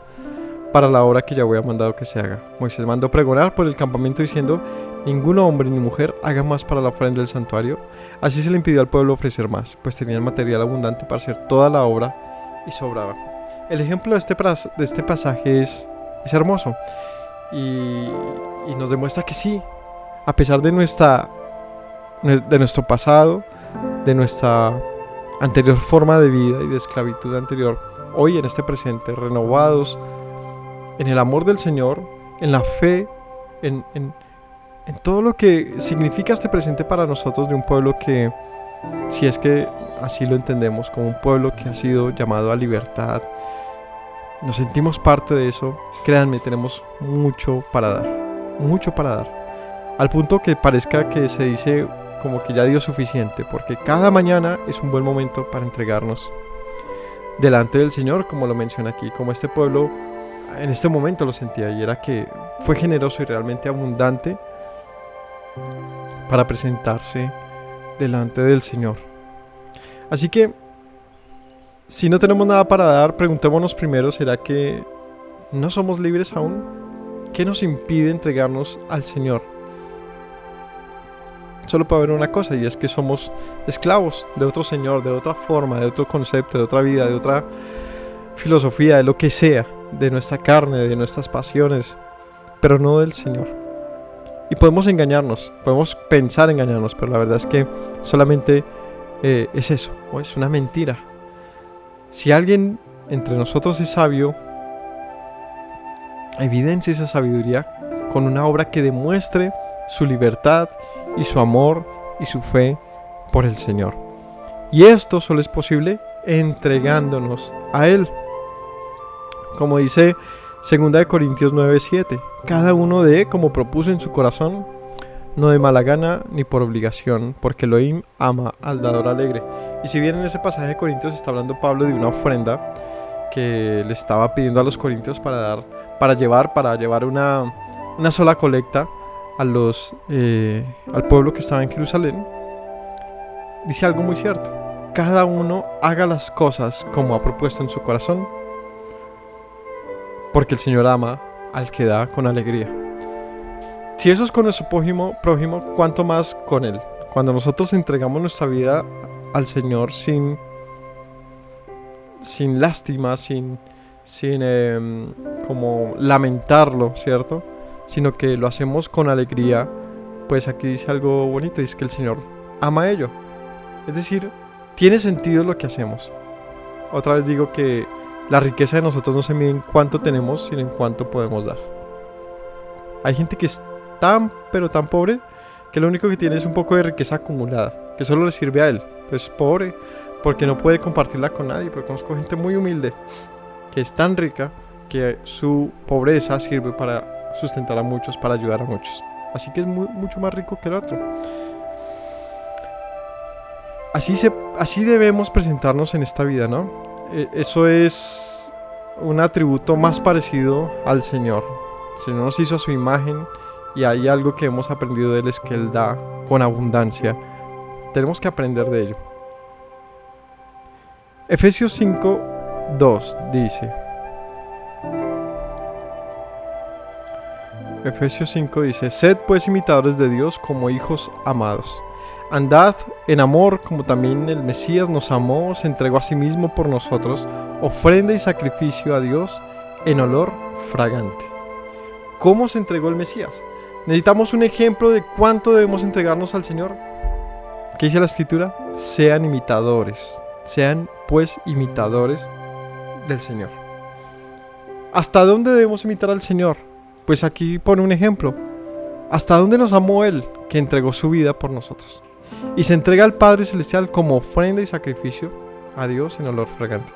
S1: para la obra que Yahweh ha mandado que se haga. Moisés mandó pregonar por el campamento diciendo: ningún hombre ni mujer haga más para la ofrenda del santuario. Así se le impidió al pueblo ofrecer más, pues tenían material abundante para hacer toda la obra y sobraba. El ejemplo de este pasaje es hermoso y nos demuestra que sí, a pesar de nuestro pasado, de nuestra anterior forma de vida y de esclavitud anterior, hoy en este presente, renovados en el amor del Señor, en la fe, en todo lo que significa este presente para nosotros, de un pueblo que, si es que así lo entendemos, como un pueblo que ha sido llamado a libertad, nos sentimos parte de eso. Créanme, tenemos mucho para dar, al punto que parezca que se dice como que ya dio suficiente, porque cada mañana es un buen momento para entregarnos delante del Señor, como lo menciona aquí, como este pueblo en este momento lo sentía, y era que fue generoso y realmente abundante para presentarse delante del Señor. Así que, si no tenemos nada para dar, preguntémonos primero: ¿será que no somos libres aún? ¿Qué nos impide entregarnos al Señor? Solo puede haber una cosa, y es que somos esclavos de otro Señor, de otra forma, de otro concepto, de otra vida, de otra filosofía, de lo que sea, de nuestra carne, de nuestras pasiones, pero no del Señor. Y podemos engañarnos, podemos pensar engañarnos, pero la verdad es que solamente es eso, o es una mentira. Si alguien entre nosotros es sabio, evidencia esa sabiduría con una obra que demuestre su libertad y su amor y su fe por el Señor. Y esto solo es posible entregándonos a Él. Como dice 2 Corintios 9:7, cada uno dé como propuso en su corazón, no de mala gana ni por obligación, porque Elohim ama al dador alegre. Y si bien en ese pasaje de Corintios está hablando Pablo de una ofrenda que le estaba pidiendo a los corintios para llevar una sola colecta al pueblo que estaba en Jerusalén, dice algo muy cierto: cada uno haga las cosas como ha propuesto en su corazón, porque el Señor ama al que da con alegría. Si eso es con nuestro prójimo, ¿cuánto más con Él? Cuando nosotros entregamos nuestra vida al Señor sin lástima, sin como lamentarlo, ¿cierto? Sino que lo hacemos con alegría, pues aquí dice algo bonito, y es que el Señor ama ello. Es decir, tiene sentido lo que hacemos. Otra vez digo que la riqueza de nosotros no se mide en cuánto tenemos, sino en cuánto podemos dar. Hay gente que es tan, pero tan pobre, que lo único que tiene es un poco de riqueza acumulada, que solo le sirve a él. Pues pobre, porque no puede compartirla con nadie. Pero conozco gente muy humilde, que es tan rica, que su pobreza sirve para sustentar a muchos, para ayudar a muchos. Así que es mucho más rico que el otro. Así debemos presentarnos en esta vida, ¿no? Eso es un atributo más parecido al Señor. El Señor nos hizo a su imagen, y hay algo que hemos aprendido de Él, es que Él da con abundancia. Tenemos que aprender de ello. Efesios 5:2 dice: sed pues imitadores de Dios como hijos amados. Andad en amor como también el Mesías nos amó, se entregó a sí mismo por nosotros, ofrenda y sacrificio a Dios en olor fragante. ¿Cómo se entregó el Mesías? Necesitamos un ejemplo de cuánto debemos entregarnos al Señor. ¿Qué dice la Escritura? Sean imitadores. Sean pues imitadores del Señor. ¿Hasta dónde debemos imitar al Señor? Pues aquí pone un ejemplo. ¿Hasta dónde nos amó Él, que entregó su vida por nosotros? Y se entrega al Padre Celestial como ofrenda y sacrificio a Dios en olor fragante.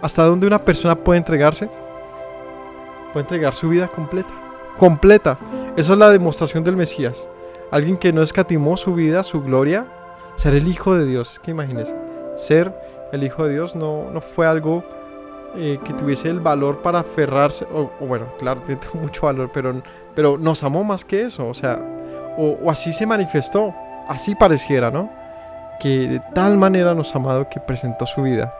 S1: ¿Hasta dónde una persona puede entregarse? Puede entregar su vida completa. Esa es la demostración del Mesías. Alguien que no escatimó su vida, su gloria, ser el Hijo de Dios. Es que imagínense, ser el Hijo de Dios no fue algo que tuviese el valor para aferrarse, o bueno, claro, tiene mucho valor, pero nos amó más que eso, o sea, o así se manifestó, así pareciera, ¿no? Que de tal manera nos ha amado que presentó su vida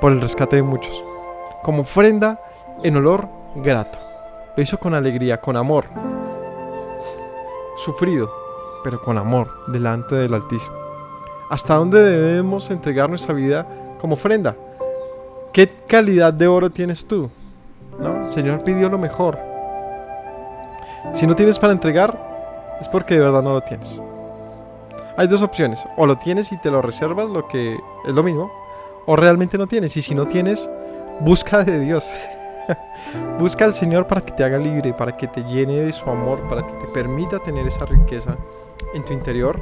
S1: por el rescate de muchos, como ofrenda en olor grato. Lo hizo con alegría, con amor, sufrido, pero con amor, delante del Altísimo. ¿Hasta dónde debemos entregar nuestra vida como ofrenda? ¿Qué calidad de oro tienes tú? ¿No? El Señor pidió lo mejor. Si no tienes para entregar, es porque de verdad no lo tienes. Hay dos opciones: o lo tienes y te lo reservas, lo que es lo mismo, o realmente no tienes. Y si no tienes, busca de Dios. Busca al Señor para que te haga libre, para que te llene de su amor, para que te permita tener esa riqueza en tu interior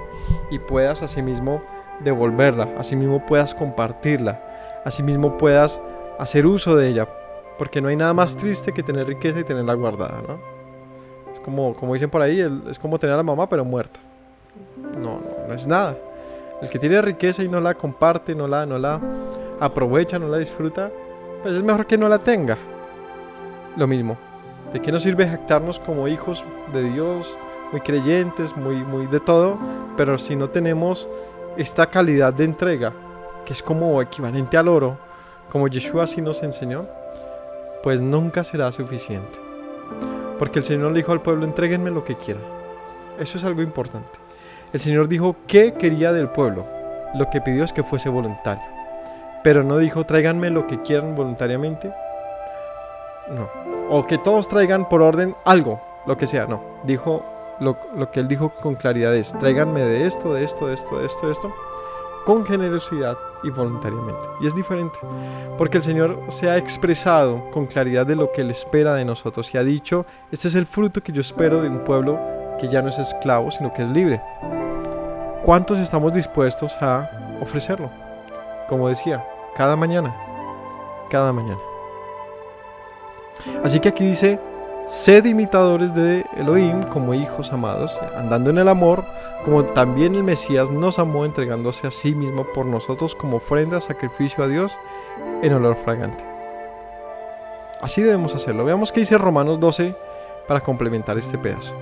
S1: y puedas asimismo devolverla, asimismo puedas compartirla, asimismo puedas hacer uso de ella, porque no hay nada más triste que tener riqueza y tenerla guardada, ¿no? Es como dicen por ahí, es como tener a la mamá pero muerta. No es nada. El que tiene riqueza y no la comparte, no la aprovecha, no la disfruta, pues es mejor que no la tenga. Lo mismo, ¿de qué nos sirve jactarnos como hijos de Dios, muy creyentes, muy de todo, pero si no tenemos esta calidad de entrega, que es como equivalente al oro, como Yeshua así nos enseñó, pues nunca será suficiente? Porque el Señor le dijo al pueblo: entréguenme lo que quieran. Eso es algo importante. El Señor dijo qué quería del pueblo. Lo que pidió es que fuese voluntario, pero no dijo tráiganme lo que quieran voluntariamente. No. O que todos traigan por orden algo, lo que sea. No. Dijo lo que él dijo con claridad es: tráiganme de esto, con generosidad y voluntariamente. Y es diferente, porque el Señor se ha expresado con claridad de lo que Él espera de nosotros y ha dicho: este es el fruto que yo espero de un pueblo que ya no es esclavo, sino que es libre. ¿Cuántos estamos dispuestos a ofrecerlo? Como decía, cada mañana. Así que aquí dice: sed imitadores de Elohim como hijos amados, andando en el amor, como también el Mesías nos amó, entregándose a sí mismo por nosotros como ofrenda, sacrificio a Dios en olor fragante. Así debemos hacerlo. Veamos qué dice Romanos 12 para complementar este pedazo.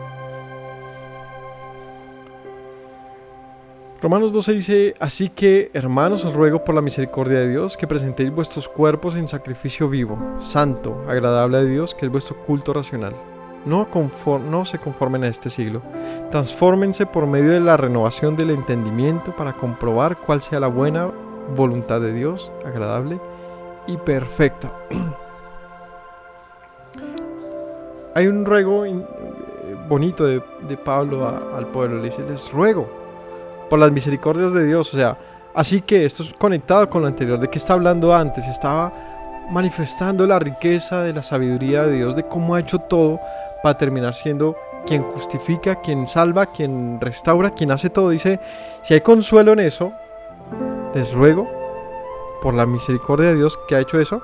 S1: Romanos 12 dice: así que, hermanos, os ruego por la misericordia de Dios que presentéis vuestros cuerpos en sacrificio vivo, santo, agradable a Dios, que es vuestro culto racional. No se conformen a este siglo. Transfórmense por medio de la renovación del entendimiento para comprobar cuál sea la buena voluntad de Dios, agradable y perfecta. Hay un ruego bonito de Pablo al pueblo. Le dice: les ruego por las misericordias de Dios. O sea, así que esto es conectado con lo anterior. ¿De qué está hablando antes? Estaba manifestando la riqueza de la sabiduría de Dios, de cómo ha hecho todo para terminar siendo quien justifica, quien salva, quien restaura, quien hace todo. Dice: si hay consuelo en eso, les ruego por la misericordia de Dios que ha hecho eso,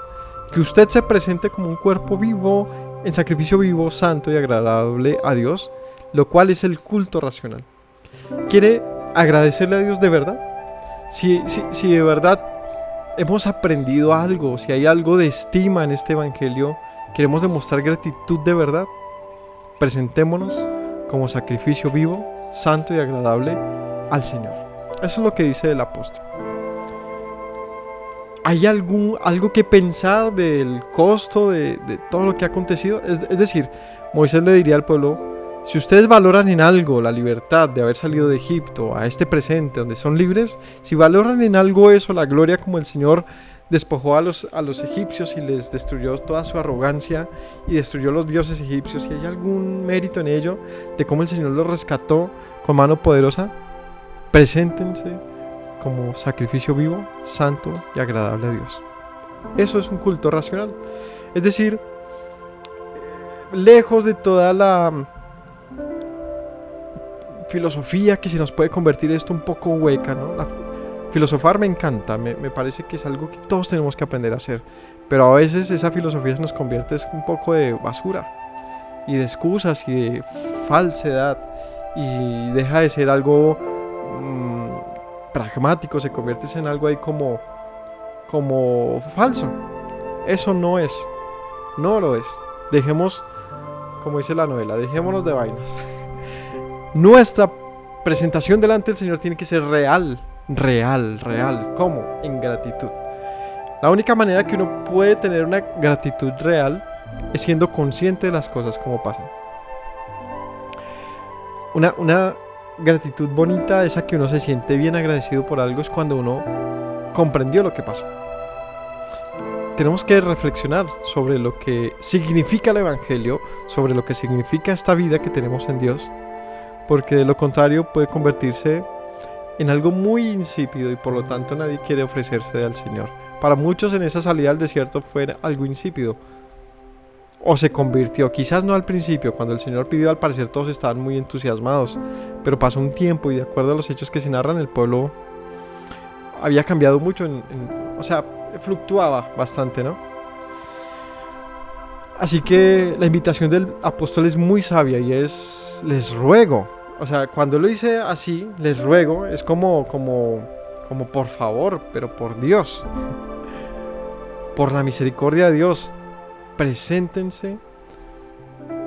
S1: que usted se presente como un cuerpo vivo, en sacrificio vivo, santo y agradable a Dios, lo cual es el culto racional. ¿Quiere agradecerle a Dios de verdad? Si de verdad hemos aprendido algo, si hay algo de estima en este evangelio, queremos demostrar gratitud de verdad, presentémonos como sacrificio vivo, santo y agradable al Señor. Eso es lo que dice el apóstol. ¿Hay algo que pensar del costo de todo lo que ha acontecido? Es decir, Moisés le diría al pueblo: si ustedes valoran en algo la libertad de haber salido de Egipto a este presente donde son libres, si valoran en algo eso, la gloria como el Señor despojó a los egipcios y les destruyó toda su arrogancia y destruyó los dioses egipcios, si hay algún mérito en ello, de cómo el Señor los rescató con mano poderosa, preséntense como sacrificio vivo, santo y agradable a Dios. Eso es un culto racional. Es decir, lejos de toda la filosofía que se nos puede convertir esto un poco hueca, ¿no? Filosofar me encanta, me parece que es algo que todos tenemos que aprender a hacer, pero a veces esa filosofía se nos convierte en un poco de basura y de excusas y de falsedad y deja de ser algo pragmático, se convierte en algo ahí como falso. Eso no lo es. Dejemos, como dice la novela, dejémonos de vainas. Nuestra presentación delante del Señor tiene que ser real. ¿Cómo? En gratitud. La única manera que uno puede tener una gratitud real es siendo consciente de las cosas como pasan. Una gratitud bonita, esa que uno se siente bien agradecido por algo, es cuando uno comprendió lo que pasó. Tenemos que reflexionar sobre lo que significa el Evangelio, sobre lo que significa esta vida que tenemos en Dios, porque de lo contrario puede convertirse en algo muy insípido y por lo tanto nadie quiere ofrecerse al Señor. Para muchos en esa salida al desierto fue algo insípido, o se convirtió, quizás no al principio, cuando el Señor pidió, al parecer todos estaban muy entusiasmados, pero pasó un tiempo y de acuerdo a los hechos que se narran, el pueblo había cambiado mucho, o sea, fluctuaba bastante, ¿no? Así que la invitación del apóstol es muy sabia y es: les ruego. O sea, cuando lo dice así, les ruego, es como por favor, pero por Dios, por la misericordia de Dios, preséntense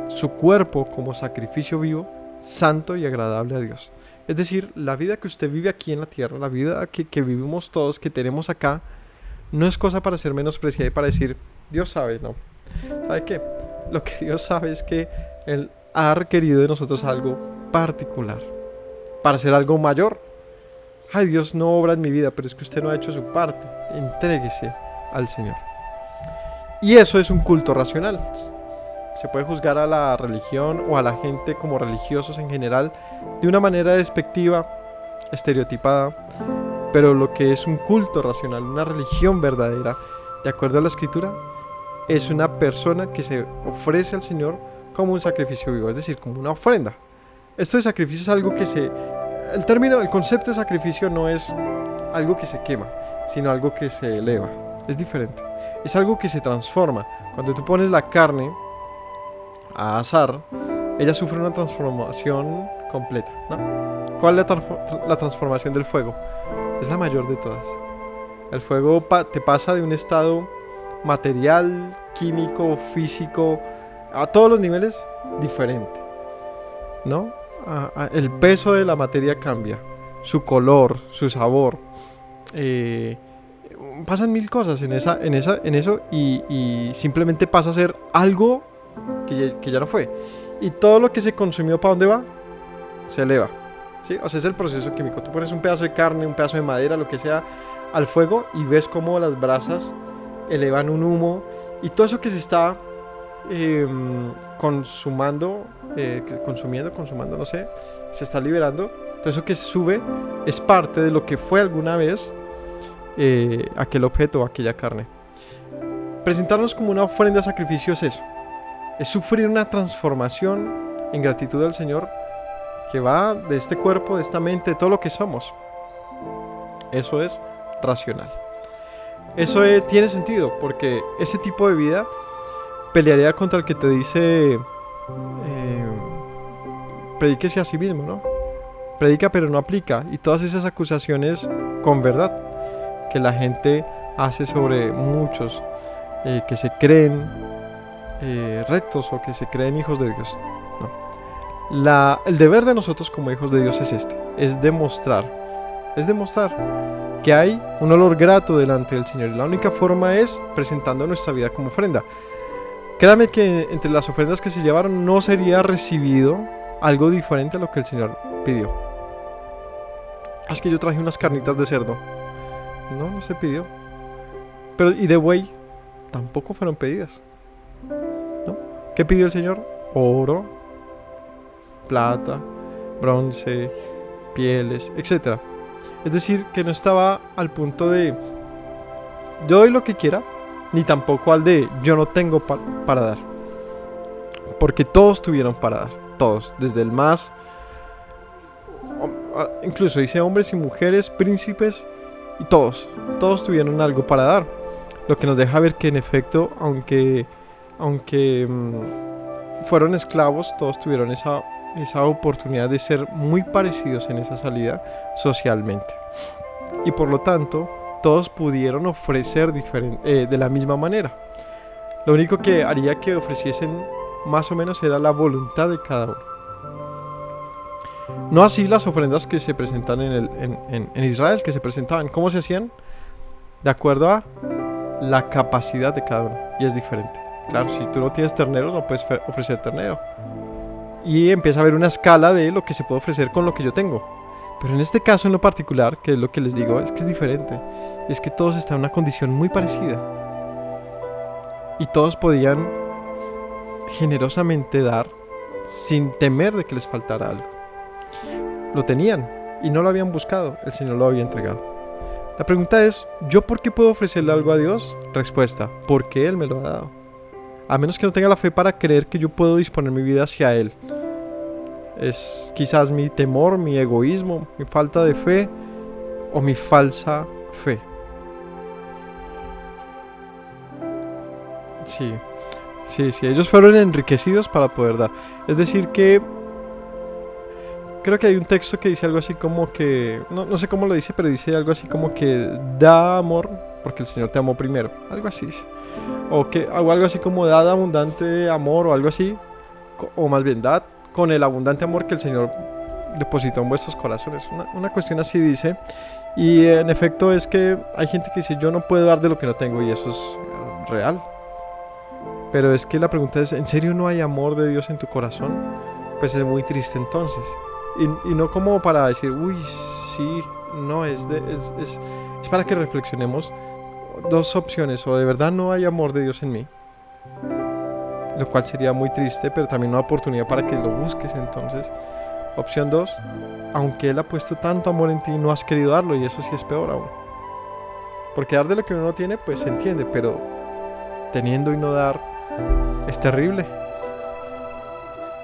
S1: su cuerpo como sacrificio vivo, santo y agradable a Dios. Es decir, la vida que usted vive aquí en la tierra, la vida que vivimos todos, que tenemos acá, no es cosa para ser menospreciada y para decir: Dios sabe, no. ¿Sabe qué? Lo que Dios sabe es que Él ha requerido de nosotros algo particular para hacer algo mayor. Ay, Dios no obra en mi vida, pero es que usted no ha hecho su parte. Entréguese al Señor. Y eso es un culto racional. se puede juzgar a la religión o a la gente como religiosos en general de una manera despectiva, estereotipada, pero lo que es un culto racional, una religión verdadera, de acuerdo a la Escritura, es una persona que se ofrece al Señor como un sacrificio vivo, es decir, como una ofrenda. Esto de sacrificio es algo que el concepto de sacrificio no es algo que se quema, sino algo que se eleva. Es diferente. Es algo que se transforma. Cuando tú pones la carne a asar, ella sufre una transformación completa, ¿no? ¿Cuál es la transformación del fuego? Es la mayor de todas. El fuego te pasa de un estado material, químico, físico, a todos los niveles diferente, ¿no? El peso de la materia cambia, su color, su sabor, pasan mil cosas en eso y simplemente pasa a ser algo que ya no fue. Y todo lo que se consumió, ¿para dónde va? Se eleva, ¿sí? O sea, es el proceso químico. Tú pones un pedazo de carne, un pedazo de madera, lo que sea, al fuego y ves cómo las brasas elevan un humo y todo eso que se está consumando, no sé, se está liberando. Todo eso que sube es parte de lo que fue alguna vez aquel objeto o aquella carne. Presentarnos como una ofrenda de sacrificio es eso, es sufrir una transformación en gratitud al Señor que va de este cuerpo, de esta mente, de todo lo que somos. Eso es racional. Eso tiene sentido, porque ese tipo de vida pelearía contra el que te dice predíquese a sí mismo, ¿no? Predica pero no aplica, y todas esas acusaciones con verdad que la gente hace sobre muchos que se creen rectos o que se creen hijos de Dios. No. El deber de nosotros como hijos de Dios es demostrar que hay un olor grato delante del Señor, y la única forma es presentando nuestra vida como ofrenda. Créame que entre las ofrendas que se llevaron no sería recibido algo diferente a lo que el Señor pidió. Es que yo traje unas carnitas de cerdo. No se pidió. Pero y de buey tampoco fueron pedidas, ¿no? ¿Qué pidió el Señor? Oro, plata, bronce, pieles, etc. Es decir, que no estaba al punto de yo doy lo que quiera, ni tampoco al de yo no tengo para dar. Porque todos tuvieron para dar. Todos, desde el más, incluso dice hombres y mujeres, príncipes, y todos tuvieron algo para dar. Lo que nos deja ver que en efecto, aunque fueron esclavos, todos tuvieron esa oportunidad de ser muy parecidos en esa salida socialmente. Y por lo tanto, todos pudieron ofrecer de la misma manera. Lo único que haría que ofreciesen más o menos era la voluntad de cada uno. No así las ofrendas que se presentan en Israel, que se presentaban. ¿Cómo se hacían? De acuerdo a la capacidad de cada uno. Y es diferente. Claro, si tú no tienes terneros, no puedes ofrecer ternero. Y empieza a haber una escala de lo que se puede ofrecer con lo que yo tengo. Pero en este caso en lo particular, que es lo que les digo, es que es diferente. Es que todos están en una condición muy parecida. Y todos podían generosamente dar sin temer de que les faltara algo. Lo tenían y no lo habían buscado, el Señor lo había entregado. La pregunta es, ¿yo por qué puedo ofrecerle algo a Dios? Respuesta, porque Él me lo ha dado. A menos que no tenga la fe para creer que yo puedo disponer mi vida hacia Él. Es quizás mi temor, mi egoísmo, mi falta de fe o mi falsa fe. Sí, ellos fueron enriquecidos para poder dar. Es decir que creo que hay un texto que dice algo así como que no sé cómo lo dice, pero dice algo así como que da amor porque el Señor te amó primero, algo así dice. O algo así como dad abundante amor o algo así, o más bien dad con el abundante amor que el Señor depositó en vuestros corazones. Una cuestión así dice. Y en efecto es que hay gente que dice yo no puedo dar de lo que no tengo, y eso es real. Pero es que la pregunta es, ¿en serio no hay amor de Dios en tu corazón? Pues es muy triste entonces. Y no como para decir, uy, sí, no, es para que reflexionemos dos opciones. O de verdad no hay amor de Dios en mí, lo cual sería muy triste, pero también una oportunidad para que lo busques. Entonces, opción 2, aunque Él ha puesto tanto amor en ti, no has querido darlo, y eso sí es peor aún. Porque dar de lo que uno no tiene, pues se entiende, pero teniendo y no dar es terrible.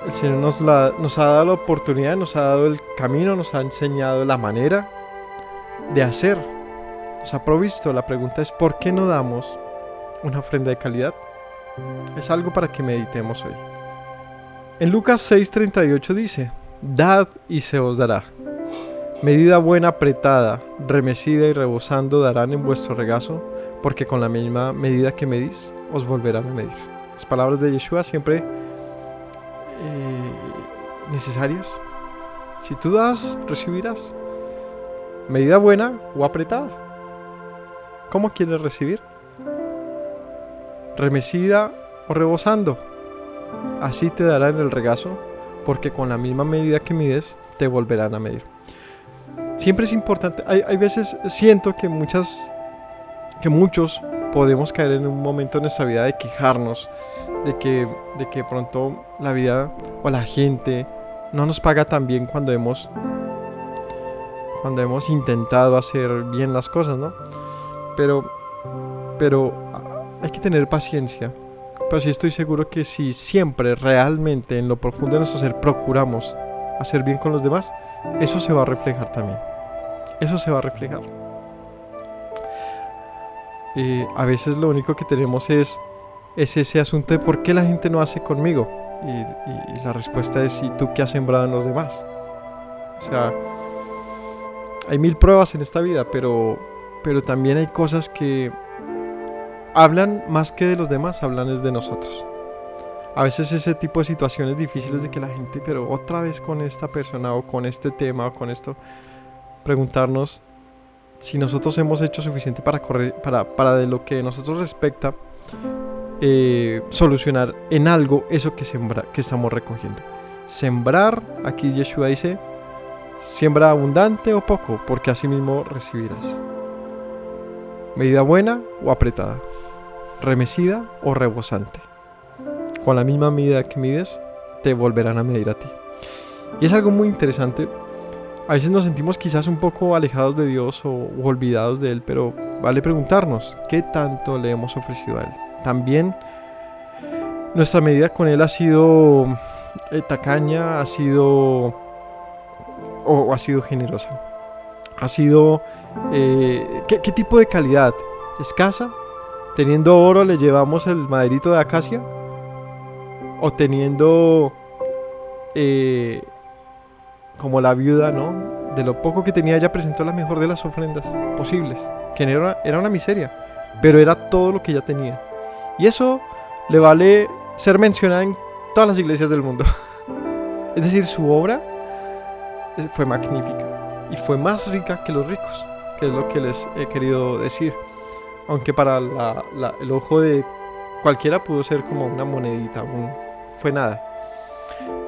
S1: El Señor nos ha dado la oportunidad, nos ha dado el camino, nos ha enseñado la manera de hacer, nos ha provisto. La pregunta es, ¿por qué no damos una ofrenda de calidad? Es algo para que meditemos hoy. En Lucas 6:38 dice: dad y se os dará. Medida buena, apretada, remecida y rebosando darán en vuestro regazo, porque con la misma medida que medís, os volverán a medir. Las palabras de Yeshua siempre necesarias. Si tú das, recibirás. Medida buena o apretada. ¿Cómo quieres recibir? Remecida o rebosando. Así te darán el regazo, porque con la misma medida que mides, te volverán a medir. Siempre es importante. Hay veces siento que muchos podemos caer en un momento en nuestra vida de quejarnos, de que pronto la vida o la gente no nos paga tan bien cuando hemos intentado hacer bien las cosas, ¿no? Pero hay que tener paciencia. Pero sí estoy seguro que si siempre realmente en lo profundo de nuestro ser procuramos hacer bien con los demás, eso se va a reflejar también. Eso se va a reflejar. A veces lo único que tenemos es ese asunto de por qué la gente no hace conmigo. Y la respuesta es: ¿y tú qué has sembrado en los demás? O sea, hay 1000 pruebas en esta vida, pero también hay cosas que hablan más que de los demás, hablan es de nosotros. A veces ese tipo de situaciones difíciles de que la gente, pero otra vez con esta persona o con este tema o con esto, preguntarnos si nosotros hemos hecho suficiente para de lo que a nosotros respecta, solucionar en algo eso que estamos recogiendo. Sembrar, aquí Yeshua dice, siembra abundante o poco, porque así mismo recibirás. Medida buena o apretada, remecida o rebosante. Con la misma medida que mides, te volverán a medir a ti. Y es algo muy interesante. A veces nos sentimos quizás un poco alejados de Dios o olvidados de Él, pero vale preguntarnos, ¿qué tanto le hemos ofrecido a Él? También nuestra medida con Él ha sido tacaña, ha sido generosa. Ha sido ¿qué tipo de calidad? ¿Escasa? ¿Teniendo oro le llevamos el maderito de acacia? ¿O teniendo como la viuda, ¿no? De lo poco que tenía, ella presentó la mejor de las ofrendas posibles, que era una miseria, pero era todo lo que ella tenía. Y eso le vale ser mencionada en todas las iglesias del mundo. Es decir, su obra fue magnífica y fue más rica que los ricos, que es lo que les he querido decir. Aunque para el ojo de cualquiera pudo ser como una monedita, fue nada.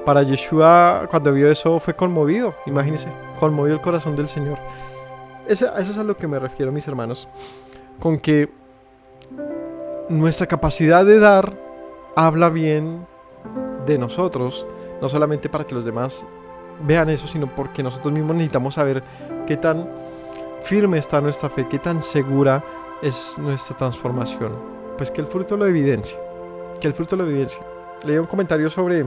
S1: Para Yeshua, cuando vio eso, fue conmovido. Imagínense, conmovió el corazón del Señor. Eso es a lo que me refiero, mis hermanos, con que nuestra capacidad de dar habla bien de nosotros, no solamente para que los demás vean eso, sino porque nosotros mismos necesitamos saber qué tan firme está nuestra fe, qué tan segura es nuestra transformación. Pues que el fruto lo evidencia. Leí un comentario sobre...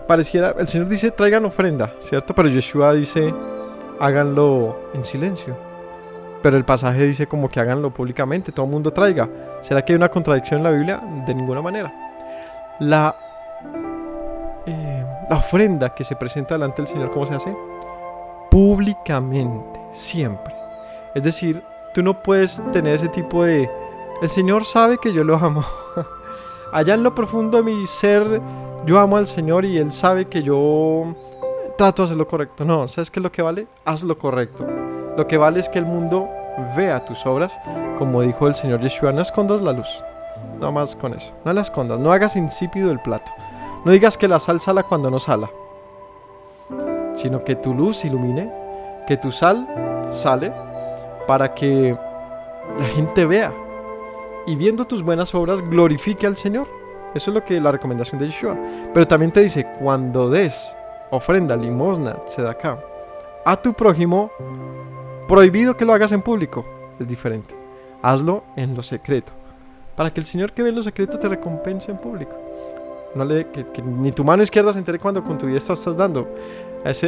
S1: Pareciera, el Señor dice, traigan ofrenda, ¿cierto? Pero Yeshua dice, háganlo en silencio. Pero el pasaje dice como que háganlo públicamente, todo el mundo traiga. ¿Será que hay una contradicción en la Biblia? De ninguna manera. La ofrenda que se presenta delante del Señor, ¿cómo se hace? Públicamente, siempre. Es decir, tú no puedes tener ese tipo de... El Señor sabe que yo lo amo. Allá en lo profundo de mi ser, yo amo al Señor y Él sabe que yo trato de hacer lo correcto. No, ¿sabes qué es lo que vale? Haz lo correcto. Lo que vale es que el mundo vea tus obras. Como dijo el Señor Yeshua, no escondas la luz. No más con eso. No la escondas. No hagas insípido el plato. No digas que la sal sala cuando no sala. Sino que tu luz ilumine. Que tu sal sale para que la gente vea y viendo tus buenas obras glorifique al Señor. Eso es lo que la recomendación de Yeshua. Pero también te dice, cuando des ofrenda, limosna, tzedakah a tu prójimo, prohibido que lo hagas en público. Es diferente. Hazlo en lo secreto, para que el Señor que ve en lo secreto te recompense en público. No que ni tu mano izquierda se entere cuando con tu diestra estás dando. Esa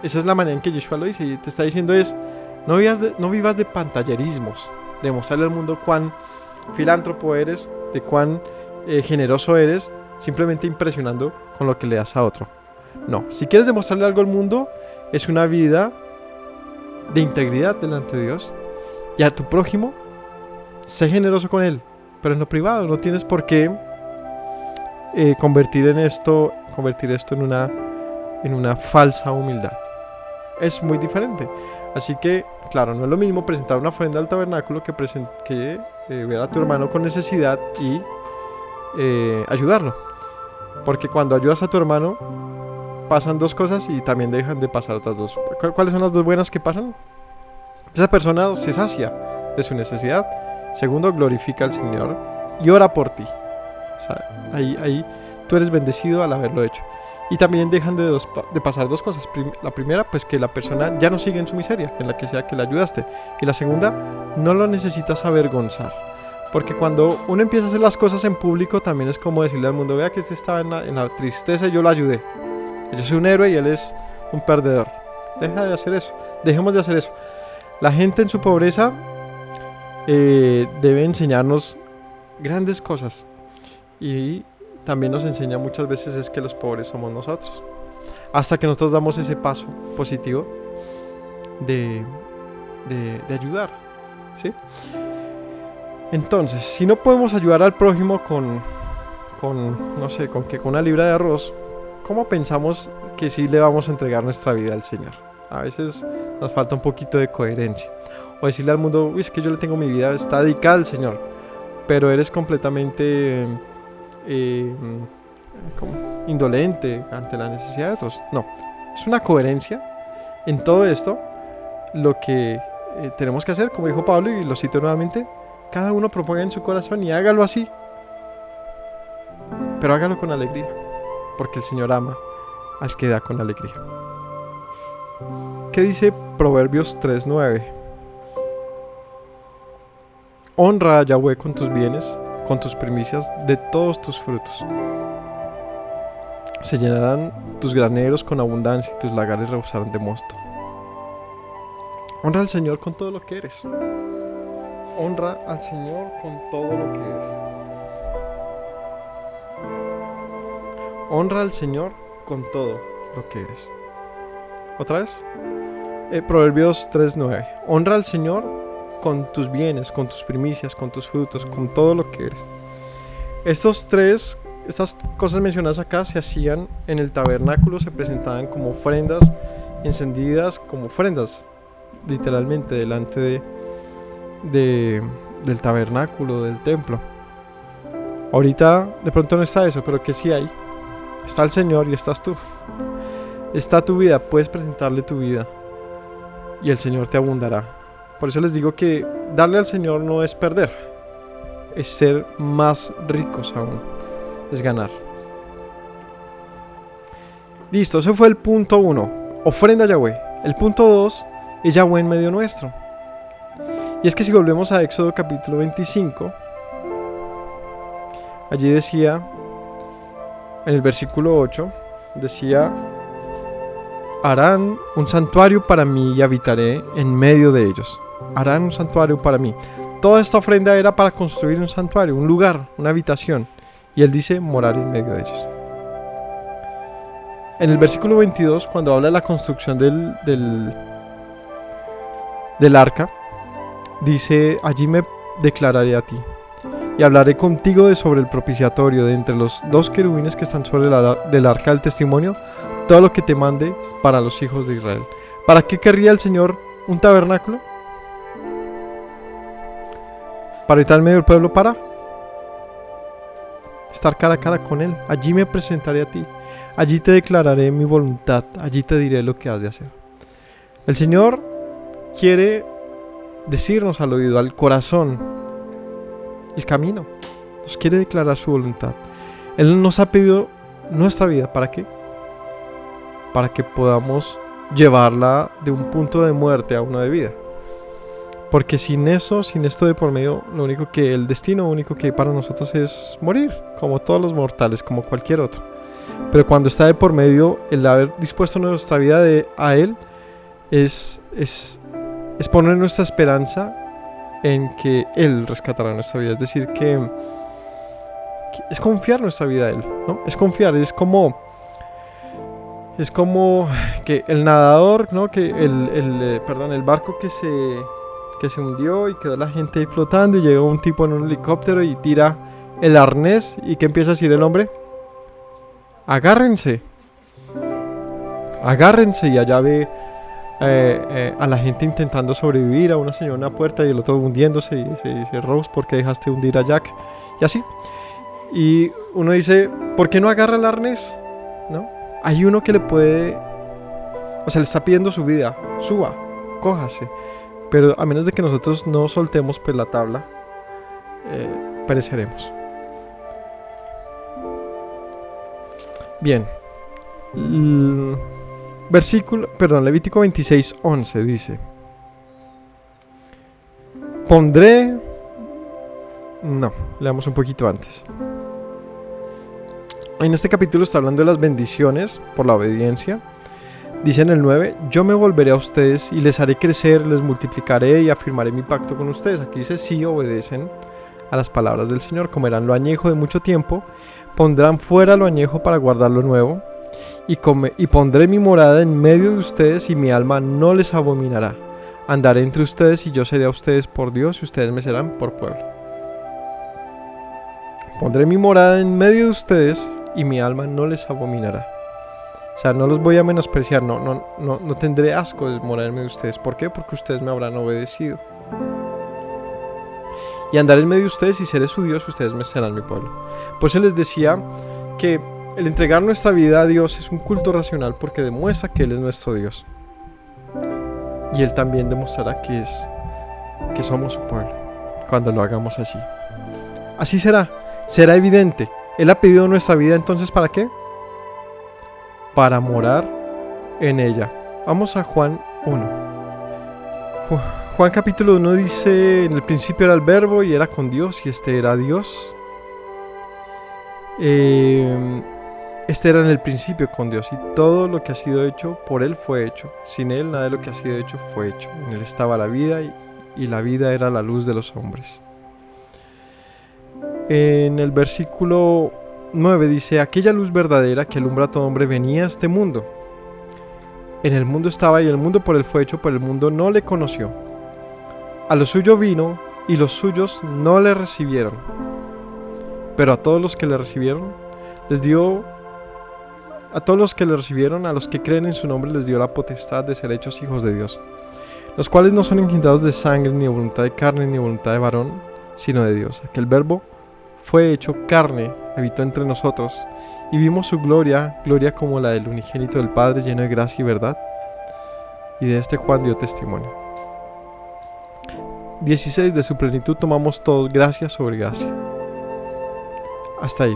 S1: es la manera en que Yeshua lo dice. Y te está diciendo no vivas de pantallerismos, de mostrarle al mundo cuán filántropo eres, de cuán generoso eres, simplemente impresionando con lo que le das a otro. No, si quieres demostrarle algo al mundo, es una vida de integridad delante de Dios. Y a tu prójimo, sé generoso con él, pero en lo privado. No tienes por qué convertir esto en una falsa humildad. Es muy diferente. Así que, claro, no es lo mismo presentar una ofrenda al tabernáculo que ver a tu hermano con necesidad y ayudarlo. Porque cuando ayudas a tu hermano, pasan dos cosas y también dejan de pasar otras dos. ¿Cuáles son las dos buenas que pasan? Esa persona se sacia de su necesidad. Segundo, glorifica al Señor y ora por ti. O sea, ahí tú eres bendecido al haberlo hecho. Y también dejan de pasar dos cosas. La primera, pues que la persona ya no sigue en su miseria, en la que sea que le ayudaste. Y la segunda, no lo necesitas avergonzar. Porque cuando uno empieza a hacer las cosas en público, también es como decirle al mundo, vea que este estaba en la tristeza y yo lo ayudé. Yo soy un héroe y él es un perdedor. Deja de hacer eso. Dejemos de hacer eso. La gente en su pobreza debe enseñarnos grandes cosas. Y también nos enseña muchas veces es que los pobres somos nosotros. Hasta que nosotros damos ese paso positivo de ayudar, ¿sí? Entonces, si no podemos ayudar al prójimo con una libra de arroz, ¿cómo pensamos que sí le vamos a entregar nuestra vida al Señor? A veces nos falta un poquito de coherencia. O decirle al mundo, uy, es que yo le tengo mi vida, está dedicada al Señor, pero eres completamente indolente ante la necesidad de otros. No, es una coherencia en todo esto. Lo que tenemos que hacer, como dijo Pablo, y lo cito nuevamente, cada uno proponga en su corazón y hágalo así, pero hágalo con alegría, porque el Señor ama al que da con alegría. ¿Qué dice Proverbios 3:9? Honra a Yahweh con tus bienes, con tus primicias de todos tus frutos. Se llenarán tus graneros con abundancia y tus lagares rebosarán de mosto. Honra al Señor con todo lo que eres. Honra al Señor con todo lo que eres. Honra al Señor con todo lo que eres. ¿Otra vez? Proverbios 3:9. Honra al Señor con tus bienes, con tus primicias, con tus frutos, con todo lo que eres. Estas cosas mencionadas acá se hacían en el tabernáculo, se presentaban como ofrendas encendidas, como ofrendas literalmente delante del tabernáculo, del templo. Ahorita de pronto no está eso, pero que sí hay. Está el Señor y estás tú. Está tu vida, puedes presentarle tu vida y el Señor te abundará. Por eso les digo que darle al Señor no es perder, es ser más ricos aún, es ganar. Listo, ese fue el punto 1, ofrenda a Yahweh. El punto 2 es Yahweh en medio nuestro. Y es que si volvemos a Éxodo capítulo 25, allí decía, en el versículo 8, decía: harán un santuario para mí y habitaré en medio de ellos. Harán un santuario para mí. Toda esta ofrenda era para construir un santuario, un lugar, una habitación. Y él dice, morar en medio de ellos. En el versículo 22, cuando habla de la construcción del arca, dice, allí me declararé a ti y hablaré contigo sobre el propiciatorio, de entre los dos querubines que están sobre del arca del testimonio, todo lo que te mande para los hijos de Israel. ¿Para qué querría el Señor un tabernáculo? Para habitar en medio del pueblo, para estar cara a cara con Él. Allí me presentaré a ti, allí te declararé mi voluntad, allí te diré lo que has de hacer. El Señor quiere decirnos al oído, al corazón, el camino. Nos quiere declarar su voluntad. Él nos ha pedido nuestra vida. ¿Para qué? Para que podamos llevarla de un punto de muerte a uno de vida. Porque sin eso, sin esto de por medio, el destino único que hay para nosotros es morir, como todos los mortales, como cualquier otro. Pero cuando está de por medio, el haber dispuesto nuestra vida a Él es poner nuestra esperanza en que Él rescatará nuestra vida. Es decir, que es confiar nuestra vida a Él, ¿no? Es confiar, es como que el nadador, ¿no? Que el barco que se hundió y quedó la gente ahí flotando y llegó un tipo en un helicóptero y tira el arnés. ¿Y qué empieza a decir el hombre? Agárrense, y allá ve a la gente intentando sobrevivir, a una señora en una puerta y el otro hundiéndose y se dice: Rose, ¿por qué dejaste hundir a Jack? Y así. Y uno dice: ¿por qué no agarra el arnés? ¿No? Hay uno que le puede, le está pidiendo su vida, suba, cójase. Pero a menos de que nosotros no soltemos pues la tabla, pereceremos. Bien. Levítico 26:11 dice: leamos un poquito antes. En este capítulo está hablando de las bendiciones por la obediencia. Dice en el 9: yo me volveré a ustedes y les haré crecer, les multiplicaré y afirmaré mi pacto con ustedes. Aquí dice: si obedecen a las palabras del Señor, comerán lo añejo de mucho tiempo, pondrán fuera lo añejo para guardar lo nuevo, y pondré mi morada en medio de ustedes y mi alma no les abominará. Andaré entre ustedes y yo seré a ustedes por Dios y ustedes me serán por pueblo. Pondré mi morada en medio de ustedes y mi alma no les abominará. O sea, no los voy a menospreciar, no tendré asco de morar en medio de ustedes. ¿Por qué? Porque ustedes me habrán obedecido. Y andaré en medio de ustedes y seré su Dios, ustedes me serán mi pueblo. Pues él les decía que el entregar nuestra vida a Dios es un culto racional porque demuestra que Él es nuestro Dios. Y Él también demostrará que somos su pueblo cuando lo hagamos así. Así será evidente. Él ha pedido nuestra vida, entonces ¿para qué? Para morar en ella. Vamos a Juan 1. Juan capítulo 1 dice: en el principio era el verbo y era con Dios y este era Dios. Este era en el principio con Dios y todo lo que ha sido hecho por Él fue hecho. Sin Él nada de lo que ha sido hecho fue hecho. En Él estaba la vida y la vida era la luz de los hombres. En el versículo 9 dice: aquella luz verdadera que alumbra a todo hombre venía a este mundo. En el mundo estaba y el mundo por Él fue hecho, pero el mundo no le conoció. A lo suyo vino y los suyos no le recibieron. Pero a todos los que le recibieron, a los que creen en su nombre, les dio la potestad de ser hechos hijos de Dios, los cuales no son engendrados de sangre, ni de voluntad de carne, ni de voluntad de varón, sino de Dios. Aquel verbo fue hecho carne, habitó entre nosotros, y vimos su gloria como la del unigénito del Padre, lleno de gracia y verdad. Y de este Juan dio testimonio. 16. De su plenitud tomamos todos gracia sobre gracia. Hasta ahí.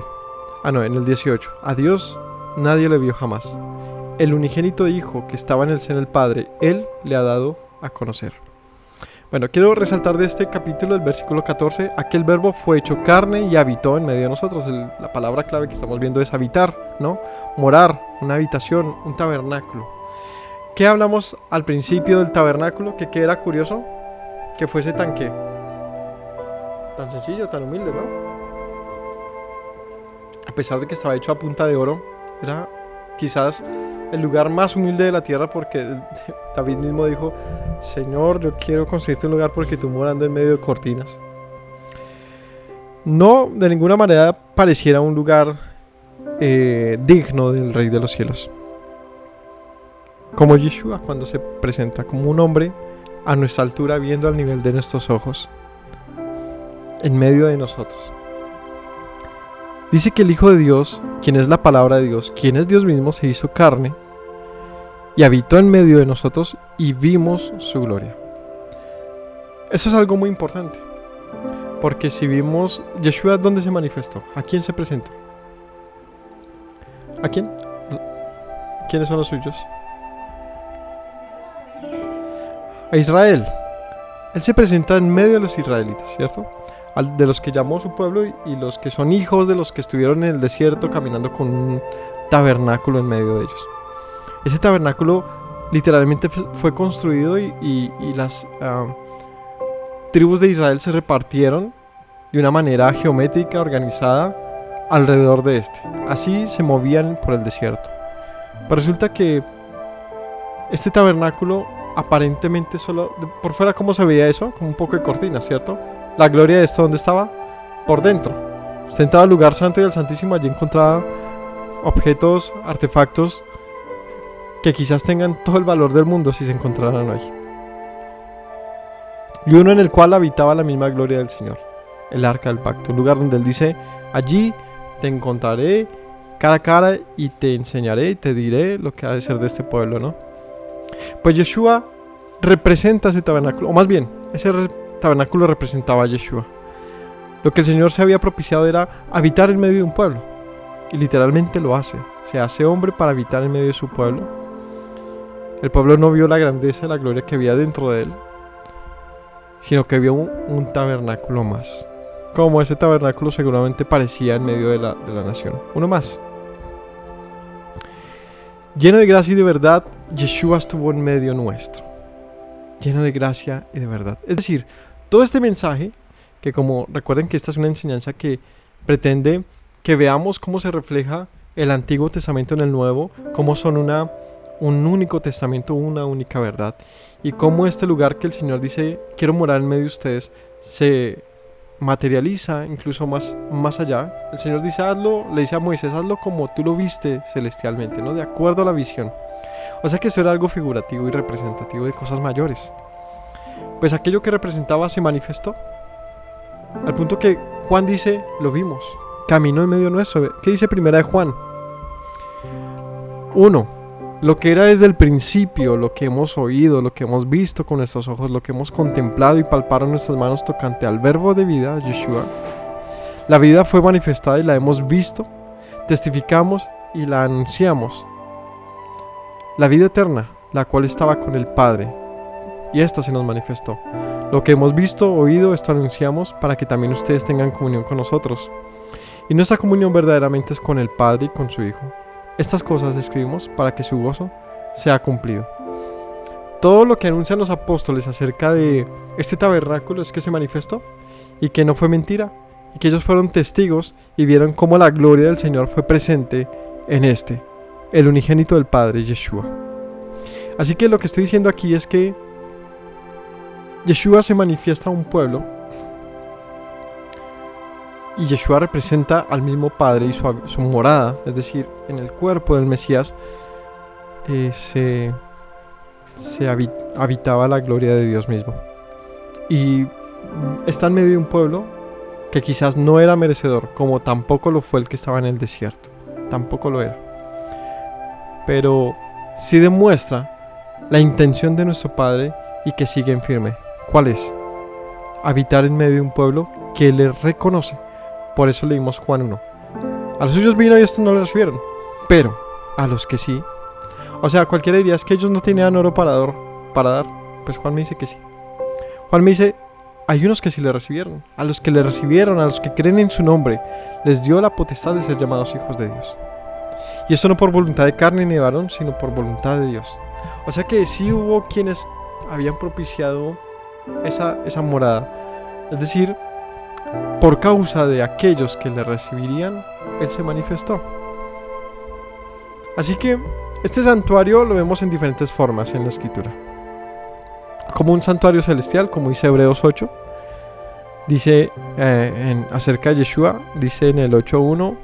S1: En el 18. A Dios nadie le vio jamás. El unigénito Hijo que estaba en el seno del Padre, Él le ha dado a conocer. Bueno, quiero resaltar de este capítulo el versículo 14. Aquel verbo fue hecho carne y habitó en medio de nosotros. La palabra clave que estamos viendo es habitar, ¿no? Morar, una habitación, un tabernáculo. ¿Qué hablamos al principio del tabernáculo? ¿Qué era curioso? Que fuese tan sencillo, tan humilde, ¿no? A pesar de que estaba hecho a punta de oro, era quizás el lugar más humilde de la tierra, porque David mismo dijo: Señor, yo quiero construirte un lugar porque tú morando en medio de cortinas. No de ninguna manera pareciera un lugar digno del Rey de los Cielos, como Yeshua cuando se presenta como un hombre a nuestra altura, viendo al nivel de nuestros ojos, en medio de nosotros. Dice que el Hijo de Dios, quien es la palabra de Dios, quien es Dios mismo, se hizo carne y habitó en medio de nosotros y vimos su gloria. Eso es algo muy importante. Porque si vimos Yeshua, ¿dónde se manifestó? ¿A quién se presentó? ¿A quién? ¿Quiénes son los suyos? A Israel. Él se presenta en medio de los israelitas, ¿cierto? De los que llamó su pueblo y los que son hijos de los que estuvieron en el desierto caminando con un tabernáculo en medio de ellos. Ese tabernáculo literalmente fue construido y las tribus de Israel se repartieron de una manera geométrica, organizada, alrededor de este. Así se movían por el desierto. Pero resulta que este tabernáculo aparentemente solo... Por fuera, ¿cómo se veía eso? Como un poco de cortina, ¿cierto? La gloria de esto, ¿dónde estaba? Por dentro. Usted entraba al lugar santo y al santísimo, allí encontraba objetos, artefactos que quizás tengan todo el valor del mundo si se encontraran ahí. Y uno en el cual habitaba la misma gloria del Señor, el arca del pacto, un lugar donde Él dice: allí te encontraré cara a cara y te enseñaré y te diré lo que ha de ser de este pueblo, ¿no? Pues Yeshua representa ese tabernáculo, o más bien, ese tabernáculo representaba a Yeshua. Lo que el Señor se había propiciado era habitar en medio de un pueblo, y literalmente lo hace. Se hace hombre para habitar en medio de su pueblo. El pueblo no vio la grandeza y la gloria que había dentro de él, sino que vio un tabernáculo más. Como ese tabernáculo seguramente parecía en medio de la nación. Uno más. Lleno de gracia y de verdad, Yeshua estuvo en medio nuestro. Lleno de gracia y de verdad. Es decir, todo este mensaje, que como recuerden que esta es una enseñanza que pretende que veamos cómo se refleja el Antiguo Testamento en el Nuevo, cómo son un único testamento, una única verdad, y cómo este lugar que el Señor dice: quiero morar en medio de ustedes, se materializa incluso más allá. El Señor dice: hazlo, le dice a Moisés: hazlo como tú lo viste celestialmente, ¿no? De acuerdo a la visión. O sea que eso era algo figurativo y representativo de cosas mayores. Pues aquello que representaba se manifestó, al punto que Juan dice: lo vimos, caminó en medio nuestro. ¿Qué dice primera de Juan? 1. Lo que era desde el principio, lo que hemos oído, lo que hemos visto con nuestros ojos, lo que hemos contemplado y palpado en nuestras manos tocante al verbo de vida, Yeshua. La vida fue manifestada y la hemos visto, testificamos y la anunciamos. La vida eterna, la cual estaba con el Padre, y esta se nos manifestó. Lo que hemos visto, oído, esto anunciamos para que también ustedes tengan comunión con nosotros. Y nuestra comunión verdaderamente es con el Padre y con su Hijo. Estas cosas escribimos para que su gozo sea cumplido. Todo lo que anuncian los apóstoles acerca de este tabernáculo es que se manifestó y que no fue mentira, y que ellos fueron testigos y vieron cómo la gloria del Señor fue presente en el unigénito del Padre, Yeshua. Así que lo que estoy diciendo aquí es que Yeshua se manifiesta a un pueblo, y Yeshua representa al mismo Padre y su morada, es decir, en el cuerpo del Mesías habitaba la gloria de Dios mismo. Y está en medio de un pueblo que quizás no era merecedor, como tampoco lo fue el que estaba en el desierto. Tampoco lo era. Pero sí demuestra la intención de nuestro Padre y que sigue en firme. ¿Cuál es? Habitar en medio de un pueblo que le reconoce. Por eso leímos Juan 1. A los suyos vino y estos no lo recibieron, pero a los que sí. O sea, cualquiera diría: es que ellos no tenían oro para dar. Pues Juan me dice que sí. Juan me dice: hay unos que sí le recibieron. A los que le recibieron, a los que creen en su nombre, les dio la potestad de ser llamados hijos de Dios. Y esto no por voluntad de carne ni de varón, sino por voluntad de Dios. O sea que sí hubo quienes habían propiciado esa morada. Es decir, por causa de aquellos que le recibirían, Él se manifestó. Así que este santuario lo vemos en diferentes formas en la Escritura. Como un santuario celestial, como dice Hebreos 8. Dice acerca de Yeshua, dice en el 8.1: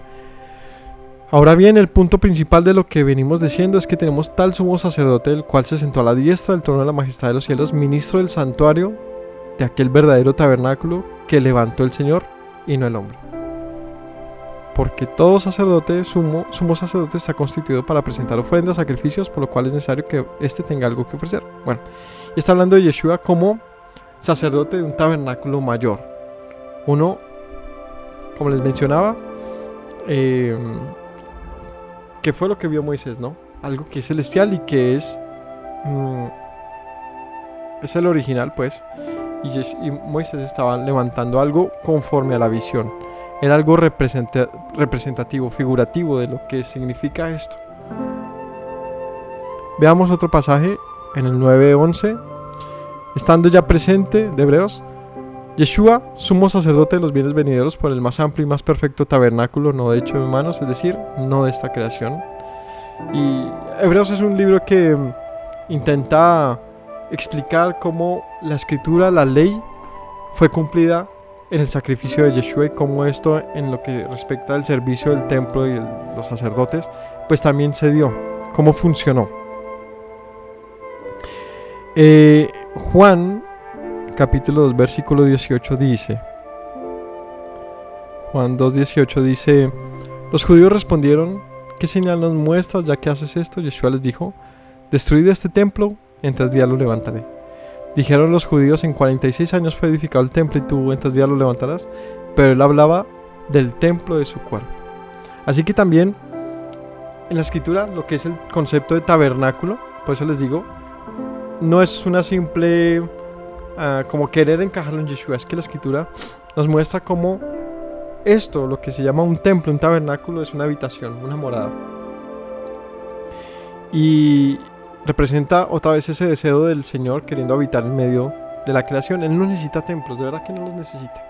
S1: ahora bien, el punto principal de lo que venimos diciendo es que tenemos tal sumo sacerdote, el cual se sentó a la diestra del trono de la majestad de los cielos, ministro del santuario, de aquel verdadero tabernáculo que levantó el Señor y no el hombre. Porque todo sacerdote, sumo sacerdote, está constituido para presentar ofrendas, sacrificios, por lo cual es necesario que éste tenga algo que ofrecer. Bueno, y está hablando de Yeshua como sacerdote de un tabernáculo mayor. Uno, como les mencionaba, que fue lo que vio Moisés, ¿no? Algo que es celestial y que es el original, pues. Y Moisés estaba levantando algo conforme a la visión. Era algo representativo, figurativo de lo que significa esto. Veamos otro pasaje en el 9:11. Estando ya presente, de Hebreos, Yeshua, sumo sacerdote de los bienes venideros por el más amplio y más perfecto tabernáculo, no hecho de manos, es decir, no de esta creación. Y Hebreos es un libro que intenta explicar cómo la escritura, la ley, fue cumplida en el sacrificio de Yeshua y cómo esto, en lo que respecta al servicio del templo y los sacerdotes, pues también se dio, cómo funcionó. Juan, capítulo 2, versículo 18 dice, Juan 2:18 dice: los judíos respondieron: ¿qué señal nos muestras ya que haces esto? Yeshua les dijo: destruid este templo, en 3 días lo levantaré. Dijeron los judíos: en 46 años fue edificado el templo y tú en 3 días lo levantarás. Pero él hablaba del templo de su cuerpo. Así que también en la escritura, lo que es el concepto de tabernáculo, por eso les digo, no es una simple como querer encajarlo en Yeshua. Es que la escritura nos muestra cómo esto, lo que se llama un templo, un tabernáculo, es una habitación, una morada. Y representa otra vez ese deseo del Señor queriendo habitar en medio de la creación. Él no necesita templos, de verdad que no los necesita.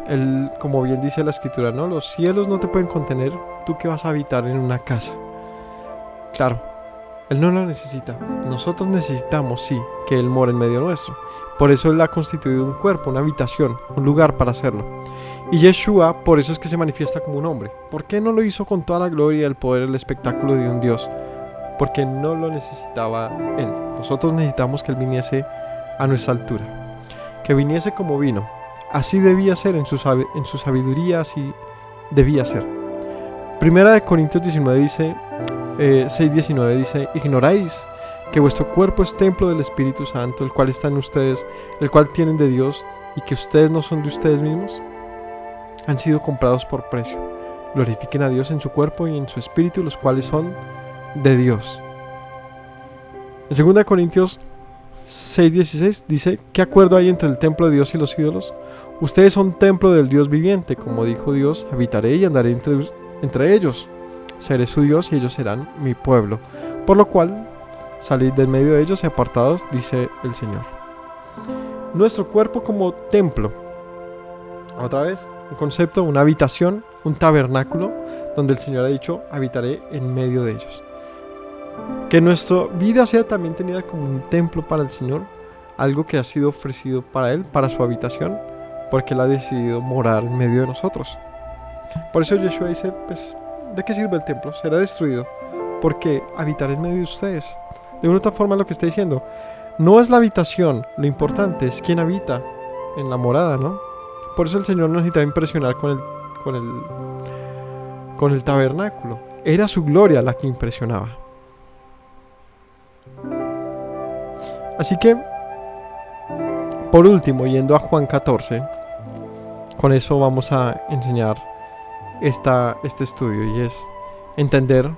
S1: Él, como bien dice la escritura, ¿no? Los cielos no te pueden contener, tú que vas a habitar en una casa. Claro, Él no lo necesita. Nosotros necesitamos, sí, que Él more en medio nuestro. Por eso Él ha constituido un cuerpo, una habitación, un lugar para hacerlo. Y Yeshua, por eso es que se manifiesta como un hombre. ¿Por qué no lo hizo con toda la gloria, el poder, el espectáculo de un Dios? Porque no lo necesitaba Él. Nosotros necesitamos que Él viniese a nuestra altura, que viniese como vino. Así debía ser en su sabiduría, así debía ser. Primera de Corintios 19 dice, 6:19 dice: ignoráis que vuestro cuerpo es templo del Espíritu Santo, el cual está en ustedes, el cual tienen de Dios, y que ustedes no son de ustedes mismos. Han sido comprados por precio. Glorifiquen a Dios en su cuerpo y en su espíritu, los cuales son de Dios. En 2 Corintios 6:16 dice: ¿qué acuerdo hay entre el templo de Dios y los ídolos? Ustedes son templo del Dios viviente. Como dijo Dios, habitaré y andaré entre ellos. Seré su Dios y ellos serán mi pueblo. Por lo cual, salid del medio de ellos y apartados, dice el Señor. Nuestro cuerpo como templo. Otra vez, un concepto, una habitación, un tabernáculo, donde el Señor ha dicho: habitaré en medio de ellos. Que nuestra vida sea también tenida como un templo para el Señor, algo que ha sido ofrecido para Él, para su habitación, porque Él ha decidido morar en medio de nosotros. Por eso Yeshua dice: pues, ¿de qué sirve el templo? Será destruido, porque habitaré en medio de ustedes. De una otra forma, lo que está diciendo, no es la habitación, lo importante es quién habita en la morada, ¿no? Por eso el Señor no necesitaba impresionar con el tabernáculo. Era su gloria la que impresionaba. Así que, por último, yendo a Juan 14, con eso vamos a enseñar este estudio, y es entender.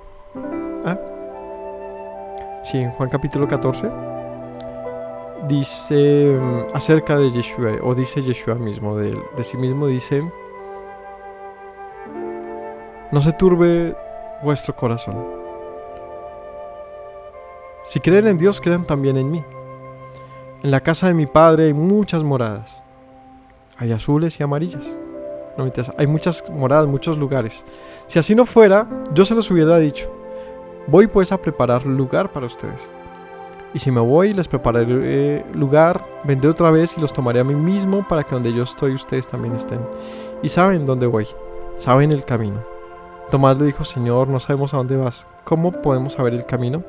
S1: Sí, en Juan capítulo 14 dice acerca de Yeshua, o dice Yeshua mismo, de sí mismo, dice: no se turbe vuestro corazón. Si creen en Dios, crean también en mí. En la casa de mi Padre hay muchas moradas. Hay azules y amarillas. No, hay muchas moradas, muchos lugares. Si así no fuera, yo se los hubiera dicho. Voy pues a preparar lugar para ustedes. Y si me voy y les prepararé lugar, vendré otra vez y los tomaré a mí mismo, para que donde yo estoy ustedes también estén. Y saben dónde voy, saben el camino. Tomás le dijo: Señor, no sabemos a dónde vas. ¿Cómo podemos saber el camino?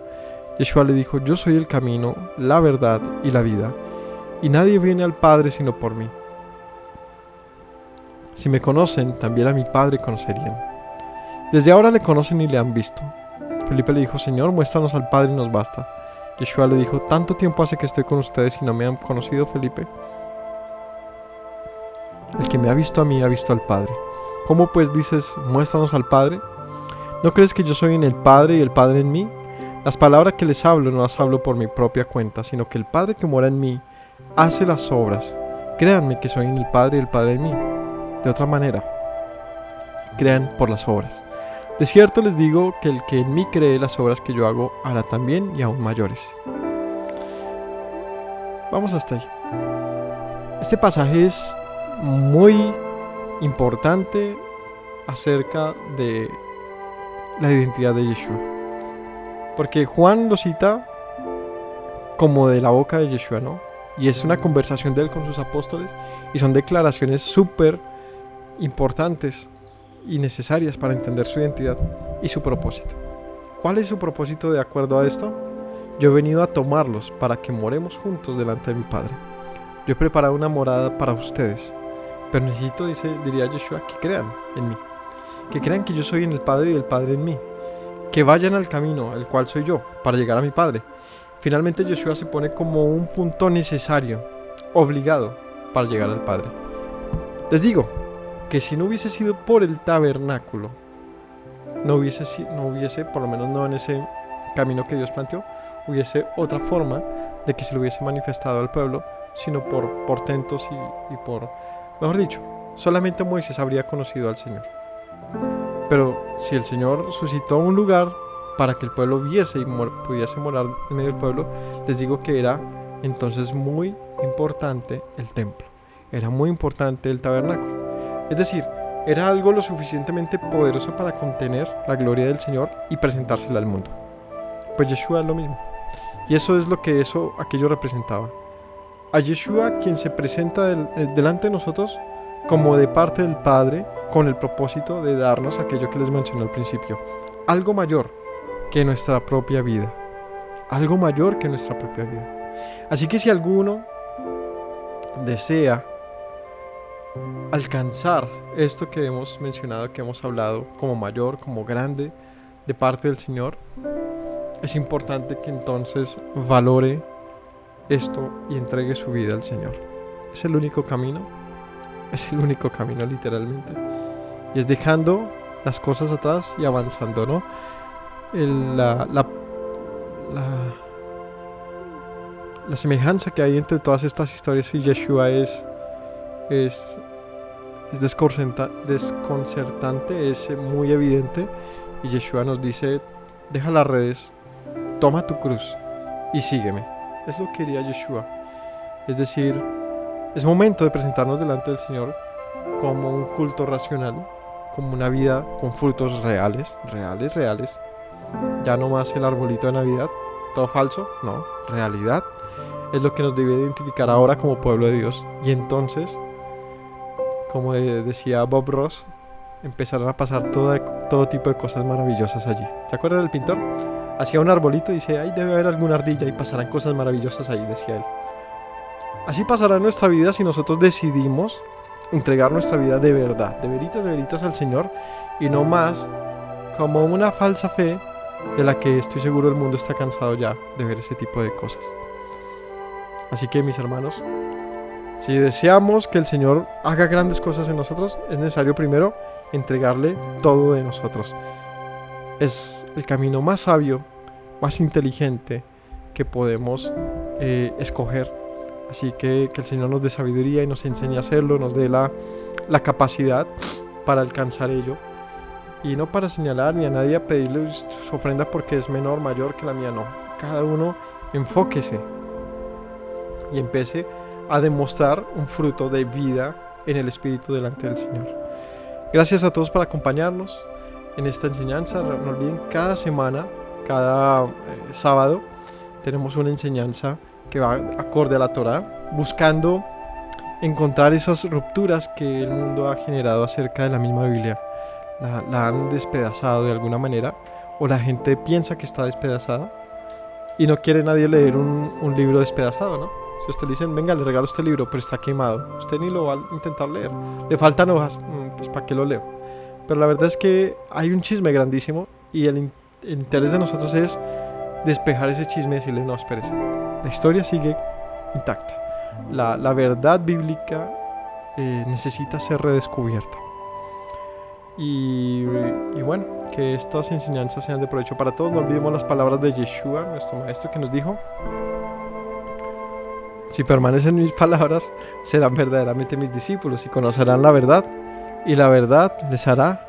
S1: Yeshua le dijo: yo soy el camino, la verdad y la vida, y nadie viene al Padre sino por mí. Si me conocen, también a mi Padre conocerían. Desde ahora le conocen y le han visto. Felipe le dijo: Señor, muéstranos al Padre y nos basta. Yeshua le dijo: tanto tiempo hace que estoy con ustedes y no me han conocido, Felipe. El que me ha visto a mí ha visto al Padre. ¿Cómo pues dices, muéstranos al Padre? ¿No crees que yo soy en el Padre y el Padre en mí? Las palabras que les hablo no las hablo por mi propia cuenta, sino que el Padre que mora en mí hace las obras. Créanme que soy en el Padre y el Padre en mí. De otra manera, crean por las obras. De cierto les digo que el que en mí cree, las obras que yo hago hará también, y aún mayores. Vamos hasta ahí. Este pasaje es muy importante acerca de la identidad de Yeshua, porque Juan lo cita como de la boca de Yeshua, ¿no? Y es una conversación de él con sus apóstoles, y son declaraciones súper importantes y necesarias para entender su identidad y su propósito. ¿Cuál es su propósito de acuerdo a esto? Yo he venido a tomarlos para que moremos juntos delante de mi Padre. Yo he preparado una morada para ustedes, pero necesito, diría Yeshua, que crean en mí, que crean que yo soy en el Padre y el Padre en mí, que vayan al camino, el cual soy yo, para llegar a mi Padre. Finalmente Yeshua se pone como un punto necesario, obligado, para llegar al Padre. Les digo que si no hubiese sido por el tabernáculo, no hubiese, por lo menos no en ese camino que Dios planteó, hubiese otra forma de que se lo hubiese manifestado al pueblo, sino por portentos y por, mejor dicho, solamente Moisés habría conocido al Señor. Pero si el Señor suscitó un lugar para que el pueblo viese y pudiese morar en medio del pueblo, les digo que era entonces muy importante el templo, era muy importante el tabernáculo. Es decir, era algo lo suficientemente poderoso para contener la gloria del Señor y presentársela al mundo. Pues Yeshua es lo mismo. Y eso es lo que aquello representaba. A Yeshua, quien se presenta delante de nosotros como de parte del Padre, con el propósito de darnos aquello que les mencioné al principio, algo mayor que nuestra propia vida, algo mayor que nuestra propia vida. Así que si alguno desea alcanzar esto que hemos mencionado, que hemos hablado, como mayor, como grande, de parte del Señor, es importante que entonces valore esto y entregue su vida al Señor. Es el único camino literalmente, y es dejando las cosas atrás y avanzando, ¿no? La semejanza que hay entre todas estas historias y Yeshua es desconcertante, es muy evidente, y Yeshua nos dice: deja las redes, toma tu cruz y sígueme. Es lo que diría Yeshua. Es decir, es momento de presentarnos delante del Señor como un culto racional, como una vida con frutos reales. Ya no más el arbolito de Navidad, todo falso, no, realidad. Es lo que nos debe identificar ahora como pueblo de Dios. Y entonces, como decía Bob Ross, empezarán a pasar todo tipo de cosas maravillosas allí. ¿Se acuerdan del pintor? Hacía un arbolito y dice: ahí debe haber alguna ardilla y pasarán cosas maravillosas ahí, decía él. Así pasará nuestra vida si nosotros decidimos entregar nuestra vida de verdad, de veritas al Señor, y no más como una falsa fe de la que estoy seguro el mundo está cansado ya de ver ese tipo de cosas. Así que, mis hermanos, si deseamos que el Señor haga grandes cosas en nosotros, es necesario primero entregarle todo de nosotros. Es el camino más sabio, más inteligente que podemos escoger. Así que el Señor nos dé sabiduría y nos enseñe a hacerlo, nos dé la capacidad para alcanzar ello. Y no para señalar ni a nadie a pedirle su ofrenda porque es menor, mayor que la mía, no. Cada uno enfóquese y empiece a demostrar un fruto de vida en el Espíritu delante del Señor. Gracias a todos por acompañarnos en esta enseñanza. No olviden, cada semana, cada sábado, tenemos una enseñanza que va acorde a la Torá, buscando encontrar esas rupturas que el mundo ha generado acerca de la misma Biblia. La han despedazado de alguna manera, o la gente piensa que está despedazada y no quiere nadie leer un libro despedazado, ¿no? Si usted le dicen: venga, le regalo este libro, pero está quemado, usted ni lo va a intentar leer, le faltan hojas, pues ¿para qué lo leo? Pero la verdad es que hay un chisme grandísimo, y el interés de nosotros es despejar ese chisme y decirle, no, espérese, la historia sigue intacta. La verdad bíblica necesita ser redescubierta. Y bueno, que estas enseñanzas sean de provecho para todos. No olvidemos las palabras de Yeshua, nuestro maestro, que nos dijo: si permanecen en mis palabras, serán verdaderamente mis discípulos y conocerán la verdad, y la verdad les hará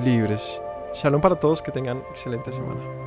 S1: libres. Shalom para todos, que tengan excelente semana.